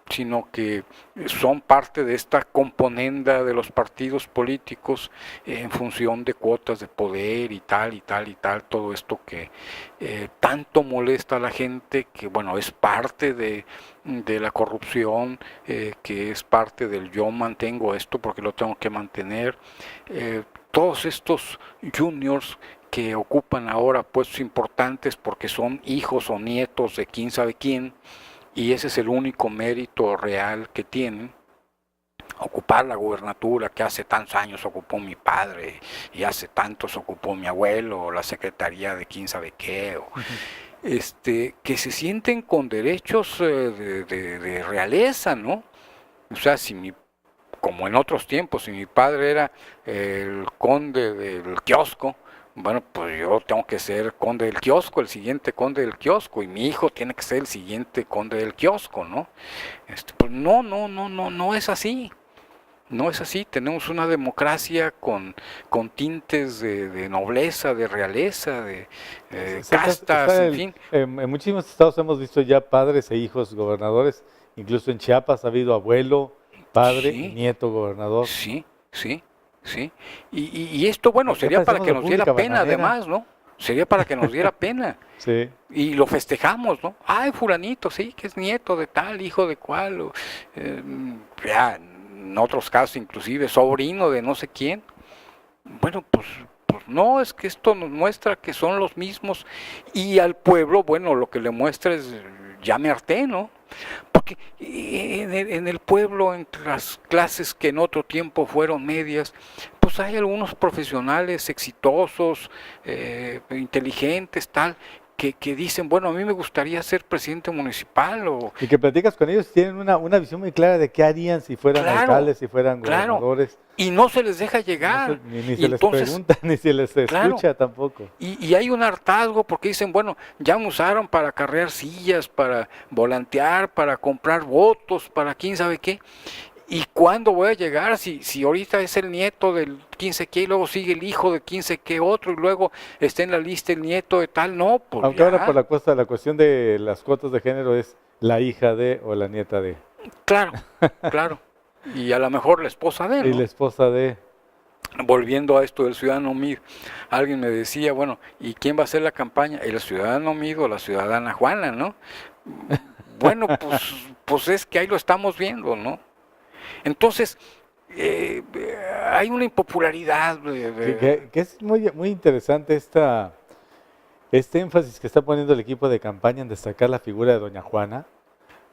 [SPEAKER 2] Sino que son parte de esta componenda de los partidos políticos en función de cuotas de poder y tal, todo esto que tanto molesta a la gente, que bueno, es parte de la corrupción, que es parte del yo mantengo esto porque lo tengo que mantener. Todos estos juniors que ocupan ahora puestos importantes porque son hijos o nietos de quién sabe quién, y ese es el único mérito real que tienen, ocupar la gubernatura que hace tantos años ocupó mi padre y hace tantos ocupó mi abuelo, o la secretaría de quién sabe qué, o, que se sienten con derechos de realeza, ¿no? O sea, como en otros tiempos, si mi padre era el conde del kiosco, bueno, pues yo tengo que ser conde del kiosco, el siguiente conde del kiosco, y mi hijo tiene que ser el siguiente conde del kiosco, ¿no? Pues no es así. No es así. Tenemos una democracia con tintes de nobleza, de realeza, de castas, en fin.
[SPEAKER 1] En muchísimos estados hemos visto ya padres e hijos gobernadores, incluso en Chiapas ha habido abuelo, padre y nieto gobernador.
[SPEAKER 2] Sí. Y esto, bueno, sería para que nos diera pena, además, ¿no? Sería para que nos diera pena.
[SPEAKER 1] Sí.
[SPEAKER 2] Y lo festejamos, ¿no? Ay, fulanito, sí, que es nieto de tal, hijo de cual, ya, en otros casos inclusive sobrino de no sé quién. Bueno, pues no, es que esto nos muestra que son los mismos, y al pueblo, bueno, lo que le muestra es ya me harté, ¿no? Porque en el pueblo, entre las clases que en otro tiempo fueron medias, pues hay algunos profesionales exitosos, inteligentes, tal, que dicen, bueno, a mí me gustaría ser presidente municipal o...
[SPEAKER 1] Y que platicas con ellos, tienen una visión muy clara de qué harían si fueran
[SPEAKER 2] Claro,
[SPEAKER 1] alcaldes, si fueran
[SPEAKER 2] claro.
[SPEAKER 1] gobernadores.
[SPEAKER 2] Y no se les deja
[SPEAKER 1] No
[SPEAKER 2] llegar.
[SPEAKER 1] ni
[SPEAKER 2] Y
[SPEAKER 1] se les
[SPEAKER 2] entonces,
[SPEAKER 1] pregunta, ni se les
[SPEAKER 2] Claro.
[SPEAKER 1] escucha tampoco.
[SPEAKER 2] Y hay un hartazgo porque dicen, bueno, ya me usaron para acarrear sillas, para volantear, para comprar votos, para quién sabe qué. ¿Y cuándo voy a llegar? Si ahorita es el nieto del 15 qué y luego sigue el hijo de 15 qué otro y luego está en la lista el nieto de tal, no, pues
[SPEAKER 1] Aunque
[SPEAKER 2] ya.
[SPEAKER 1] ahora por la cuestión de las cuotas de género es la hija de o la nieta de.
[SPEAKER 2] Claro, claro. Y a lo mejor la esposa de él,
[SPEAKER 1] Y
[SPEAKER 2] ¿no?
[SPEAKER 1] la esposa de.
[SPEAKER 2] Volviendo a esto del ciudadano MID, alguien me decía, bueno, ¿y quién va a hacer la campaña? ¿El ciudadano MID o la ciudadana Juana, no? Bueno, pues es que ahí lo estamos viendo, ¿no? Entonces, hay una impopularidad.
[SPEAKER 1] Que es muy interesante este énfasis que está poniendo el equipo de campaña en destacar la figura de doña Juana,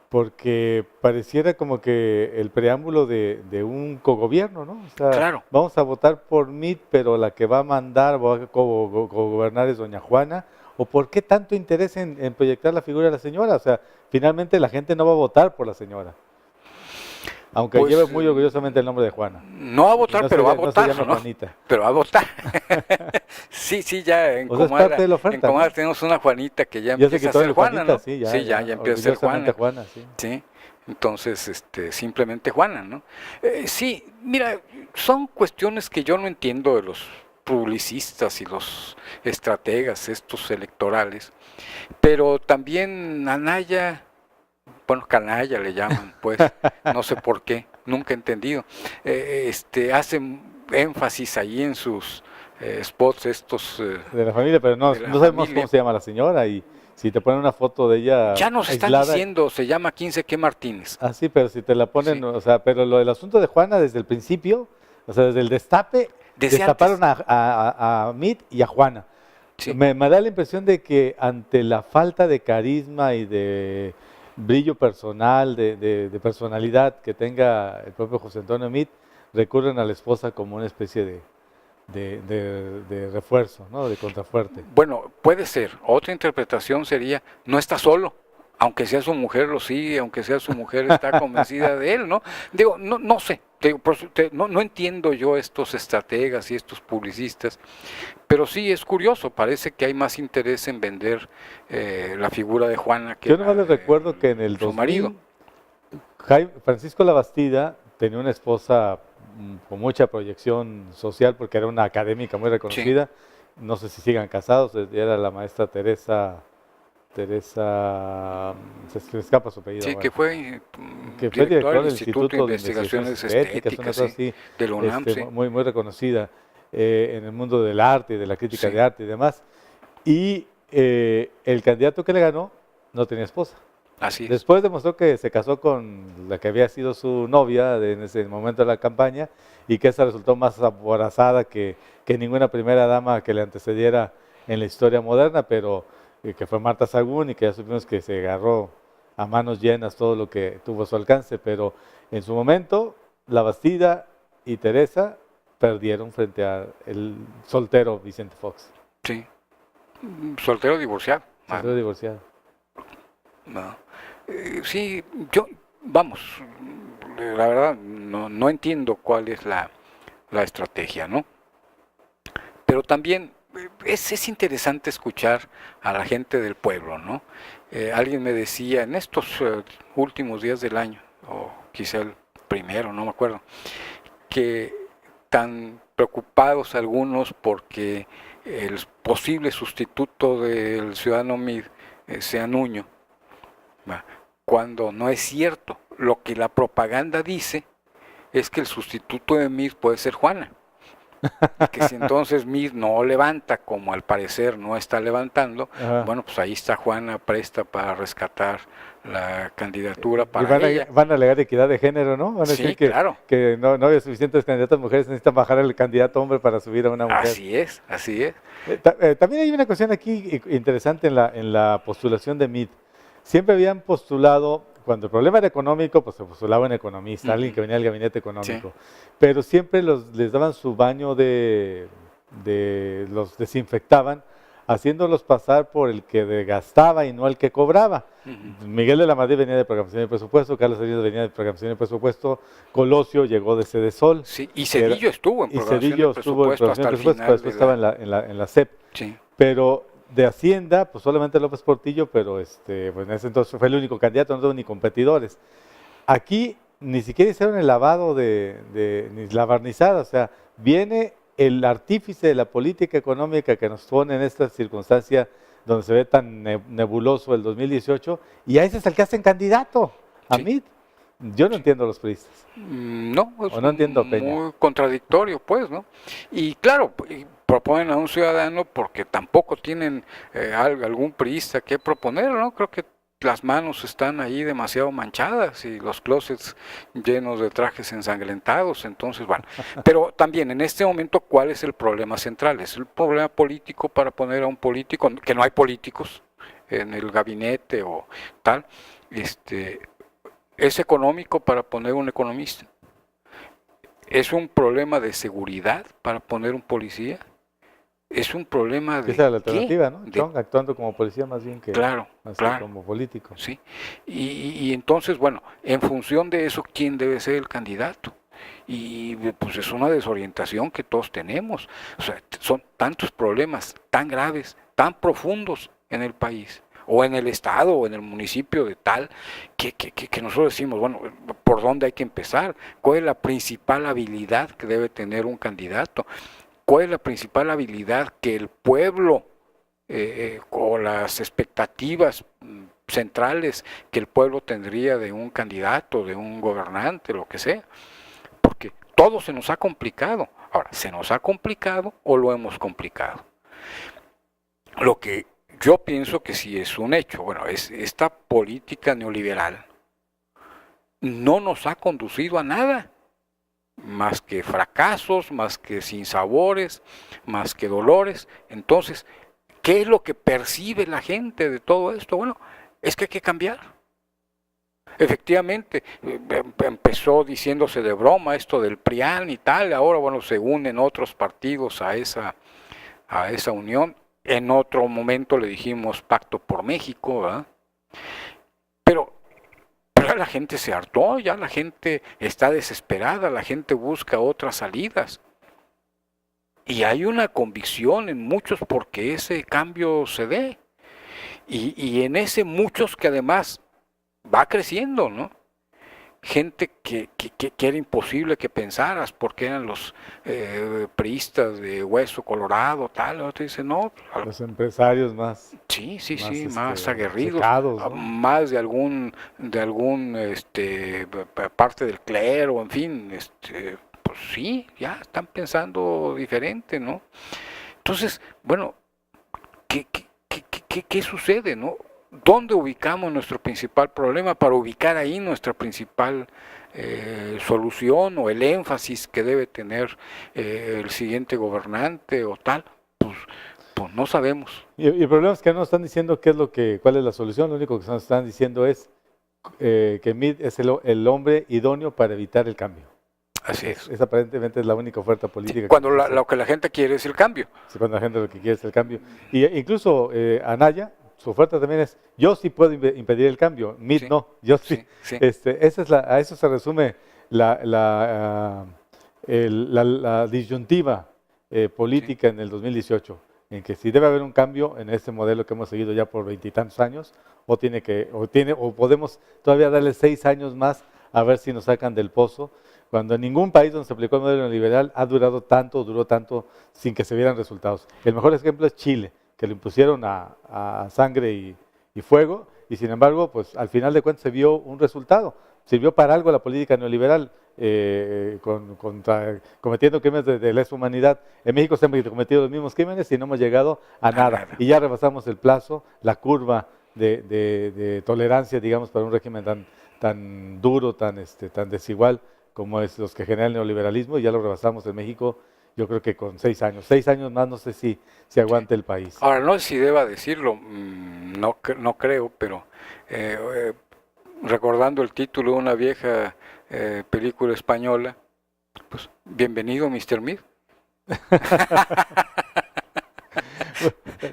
[SPEAKER 1] porque pareciera como que el preámbulo de un cogobierno, ¿no? O sea,
[SPEAKER 2] Claro.
[SPEAKER 1] vamos a votar por MIT, pero la que va a mandar, va a cogobernar es doña Juana. ¿O por qué tanto interés en proyectar la figura de la señora? O sea, finalmente la gente no va a votar por la señora. Aunque
[SPEAKER 2] Pues,
[SPEAKER 1] lleve muy orgullosamente el nombre de Juana.
[SPEAKER 2] No va a votar,
[SPEAKER 1] No
[SPEAKER 2] pero
[SPEAKER 1] se
[SPEAKER 2] va a
[SPEAKER 1] llama- no
[SPEAKER 2] votar,
[SPEAKER 1] se llama
[SPEAKER 2] ¿no?
[SPEAKER 1] Juanita.
[SPEAKER 2] Pero va a votar. Sí, ya en
[SPEAKER 1] O sea, es
[SPEAKER 2] Comala,
[SPEAKER 1] parte de la oferta,
[SPEAKER 2] en Comala
[SPEAKER 1] ¿no?
[SPEAKER 2] tenemos una Juanita que ya
[SPEAKER 1] Ya se
[SPEAKER 2] empieza a
[SPEAKER 1] quitó
[SPEAKER 2] ser
[SPEAKER 1] el
[SPEAKER 2] Juana,
[SPEAKER 1] Juanita,
[SPEAKER 2] ¿no?
[SPEAKER 1] sí,
[SPEAKER 2] Ya empieza a ser
[SPEAKER 1] orgullosamente
[SPEAKER 2] Juana.
[SPEAKER 1] sí.
[SPEAKER 2] Sí, entonces, simplemente Juana, ¿no? Sí, mira, son cuestiones que yo no entiendo de los publicistas y los estrategas estos electorales, pero también Anaya, bueno, canalla le llaman, pues, no sé por qué, nunca he entendido, hace énfasis ahí en sus spots estos,
[SPEAKER 1] De la familia, pero no
[SPEAKER 2] de la
[SPEAKER 1] sabemos
[SPEAKER 2] familia.
[SPEAKER 1] cómo se llama la señora y si te ponen una foto de ella
[SPEAKER 2] ya nos están
[SPEAKER 1] aislada,
[SPEAKER 2] diciendo, se llama 15 qué Martínez.
[SPEAKER 1] ah, sí, pero si te la ponen,
[SPEAKER 2] Sí.
[SPEAKER 1] o sea, pero lo del asunto de Juana desde el principio, o sea, desde el destape,
[SPEAKER 2] Desde
[SPEAKER 1] destaparon a Mit y a Juana.
[SPEAKER 2] Sí.
[SPEAKER 1] Me da la impresión de que ante la falta de carisma y de brillo personal, de personalidad que tenga el propio José Antonio Mit, recurren a la esposa como una especie de refuerzo, ¿no? De contrafuerte.
[SPEAKER 2] Bueno, puede ser. Otra interpretación sería, no está solo, aunque sea su mujer lo sigue, aunque sea su mujer está convencida de él, ¿no? Digo, no sé, no entiendo yo estos estrategas y estos publicistas, pero sí es curioso, parece que hay más interés en vender la figura de Juana que
[SPEAKER 1] Yo nomás
[SPEAKER 2] la
[SPEAKER 1] les
[SPEAKER 2] de
[SPEAKER 1] recuerdo que en el
[SPEAKER 2] su
[SPEAKER 1] 2000,
[SPEAKER 2] marido.
[SPEAKER 1] Francisco Labastida tenía una esposa con mucha proyección social porque era una académica muy reconocida. No sé si sigan casados, era la maestra Teresa, se me escapa su apellido.
[SPEAKER 2] Sí,
[SPEAKER 1] ahora.
[SPEAKER 2] que fue
[SPEAKER 1] Que fue
[SPEAKER 2] director del Instituto de
[SPEAKER 1] Investigaciones
[SPEAKER 2] Investigaciones
[SPEAKER 1] Estéticas, una
[SPEAKER 2] Estéticas,
[SPEAKER 1] cosa
[SPEAKER 2] sí,
[SPEAKER 1] así,
[SPEAKER 2] de la UNAM, sí.
[SPEAKER 1] muy reconocida en el mundo del arte y de la crítica
[SPEAKER 2] Sí.
[SPEAKER 1] de arte y demás. Y el candidato que le ganó no tenía esposa.
[SPEAKER 2] Así es.
[SPEAKER 1] Después demostró que se casó con la que había sido su novia en ese momento de la campaña y que esa resultó más aborazada que ninguna primera dama que le antecediera en la historia moderna, pero que fue Marta Sagún y que ya supimos que se agarró a manos llenas todo lo que tuvo a su alcance, pero en su momento Labastida y Teresa perdieron frente al soltero Vicente Fox,
[SPEAKER 2] Sí. Soltero divorciado.
[SPEAKER 1] soltero divorciado.
[SPEAKER 2] No. Sí, vamos, la verdad, no entiendo cuál es la estrategia, ¿no? Pero también es interesante escuchar a la gente del pueblo, ¿no? Alguien me decía en estos últimos días del año, o quizá el primero, no me acuerdo, que tan preocupados algunos porque el posible sustituto del ciudadano Mid sea Nuño, cuando no es cierto. Lo que la propaganda dice es que el sustituto de Mid puede ser Juana. Que si entonces Mid no levanta, como al parecer no está levantando,
[SPEAKER 1] Ajá.
[SPEAKER 2] bueno, pues ahí está Juana presta para rescatar la candidatura
[SPEAKER 1] Y
[SPEAKER 2] para ella.
[SPEAKER 1] van a alegar equidad de género, ¿no? Van a
[SPEAKER 2] Sí,
[SPEAKER 1] decir que,
[SPEAKER 2] claro.
[SPEAKER 1] que no había suficientes candidatas mujeres, necesitan bajar el candidato hombre para subir a una mujer.
[SPEAKER 2] Así es, así es.
[SPEAKER 1] También hay una cuestión aquí interesante en la postulación de Meade. siempre habían postulado, cuando el problema era económico, pues se postulaba un economista, alguien que venía del gabinete económico, pero siempre les daban su baño los desinfectaban, haciéndolos pasar por el que gastaba y no el que cobraba. Miguel de la Madrid venía de programación y presupuesto, Carlos Salinas venía de programación y presupuesto, Colosio llegó de Cedesol.
[SPEAKER 2] Sí, y Cedillo estuvo en programación y presupuesto hasta el final.
[SPEAKER 1] Después estaba en la SEP.
[SPEAKER 2] Sí.
[SPEAKER 1] Pero de Hacienda, pues solamente López Portillo, pero pues en ese entonces fue el único candidato, no tuvo ni competidores. Aquí ni siquiera hicieron el lavado ni la barnizada, o sea, viene el artífice de la política económica que nos pone en esta circunstancia donde se ve tan nebuloso el 2018, y a ese es el que hacen candidato, a Meade. Yo no entiendo a los priistas.
[SPEAKER 2] No, es
[SPEAKER 1] no entiendo a Peña.
[SPEAKER 2] Muy contradictorio, pues, ¿no? Y claro, proponen a un ciudadano porque tampoco tienen algún priista que proponer, ¿no? Creo que las manos están ahí demasiado manchadas y los closets llenos de trajes ensangrentados, entonces, bueno. Pero también, en este momento, ¿cuál es el problema central? Es el problema político para poner a un político, que no hay políticos en el gabinete o tal, es económico para poner un economista, es un problema de seguridad para poner un policía, es un problema de...
[SPEAKER 1] Esa es la alternativa, ¿no? Chong actuando como policía más bien que
[SPEAKER 2] claro,
[SPEAKER 1] como político.
[SPEAKER 2] Sí. Y entonces, bueno, en función de eso, ¿quién debe ser el candidato? Y pues es una desorientación que todos tenemos. O sea, son tantos problemas tan graves, tan profundos en el país, o en el estado, o en el municipio de tal, que nosotros decimos, bueno, ¿por dónde hay que empezar? ¿Cuál es la principal habilidad que debe tener un candidato? ¿Cuál es la principal habilidad que el pueblo o las expectativas centrales que el pueblo tendría de un candidato, de un gobernante, lo que sea? Porque todo se nos ha complicado. Ahora, ¿se nos ha complicado o lo hemos complicado? Lo que yo pienso que sí es un hecho, bueno, es esta política neoliberal no nos ha conducido a nada, más que fracasos, más que sinsabores, más que dolores. Entonces, ¿qué es lo que percibe la gente de todo esto? Bueno, es que hay que cambiar. Efectivamente, empezó diciéndose de broma esto del PRIAN y tal, ahora bueno, se unen otros partidos a esa unión. En otro momento le dijimos Pacto por México, ¿verdad? Pero ya la gente se hartó, ya la gente está desesperada, la gente busca otras salidas. Y hay una convicción en muchos porque ese cambio se dé. Y en ese muchos que además va creciendo, ¿no? Gente que era imposible que pensaras porque eran los priistas de hueso colorado, tal, otro dice, no.
[SPEAKER 1] Los empresarios más.
[SPEAKER 2] Sí, más aguerridos,
[SPEAKER 1] secados, ¿no?
[SPEAKER 2] Más de algún parte del clero, en fin, pues sí, ya están pensando diferente, ¿no? Entonces, bueno, ¿qué sucede, no? ¿Dónde ubicamos nuestro principal problema para ubicar ahí nuestra principal solución o el énfasis que debe tener el siguiente gobernante o tal? Pues no sabemos.
[SPEAKER 1] Y el problema es que no nos están diciendo cuál es la solución, lo único que nos están diciendo es que Meade es el hombre idóneo para evitar el cambio.
[SPEAKER 2] Así es.
[SPEAKER 1] Esa aparentemente es la única oferta política.
[SPEAKER 2] Sí, cuando lo que la gente quiere es el cambio.
[SPEAKER 1] Sí, cuando la gente lo que quiere es el cambio. Y incluso Anaya, su oferta también es, yo sí puedo impedir el cambio, Meade no, yo sí. A eso se resume la disyuntiva política en el 2018, en que si debe haber un cambio en este modelo que hemos seguido ya por 20 y tantos años, o podemos todavía darle 6 años más a ver si nos sacan del pozo, cuando en ningún país donde se aplicó el modelo neoliberal duró tanto sin que se vieran resultados. El mejor ejemplo es Chile, que lo impusieron a sangre y fuego, y sin embargo, pues al final de cuentas se vio un resultado. Sirvió para algo la política neoliberal, cometiendo crímenes de lesa humanidad. En México se han cometido los mismos crímenes y no hemos llegado a nada. Y ya rebasamos el plazo, la curva de tolerancia, digamos, para un régimen tan duro, tan desigual como es los que genera el neoliberalismo, y ya lo rebasamos en México. yo creo que con 6 años más no sé si aguante el país.
[SPEAKER 2] Ahora, no sé si deba decirlo, no creo, pero recordando el título de una vieja película española, pues bienvenido Mr. Mead.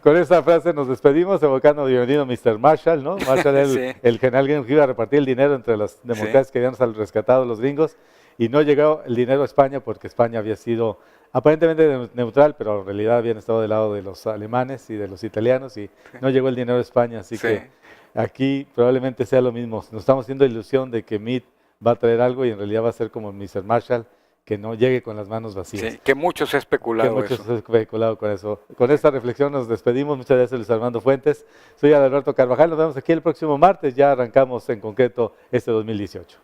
[SPEAKER 1] Con esa frase nos despedimos, evocando bienvenido Mr. Marshall, ¿no? Marshall,
[SPEAKER 2] Sí.
[SPEAKER 1] el general que iba a repartir el dinero entre las democracias
[SPEAKER 2] Sí.
[SPEAKER 1] que habían rescatado a los gringos, y no llegó el dinero a España porque España había sido aparentemente neutral, pero en realidad habían estado del lado de los alemanes y de los italianos, y no llegó el dinero a España, así
[SPEAKER 2] Sí.
[SPEAKER 1] que aquí probablemente sea lo mismo. Nos estamos haciendo ilusión de que Meade va a traer algo y en realidad va a ser como Mr. Marshall, que no llegue con las manos vacías.
[SPEAKER 2] Sí, que mucho se ha
[SPEAKER 1] Que
[SPEAKER 2] especulado
[SPEAKER 1] muchos
[SPEAKER 2] eso.
[SPEAKER 1] se han especulado con eso. Con esta reflexión nos despedimos. Muchas gracias, Luis Armando Fuentes. Soy Adalberto Carvajal. Nos vemos aquí el próximo martes. Ya arrancamos en concreto este 2018.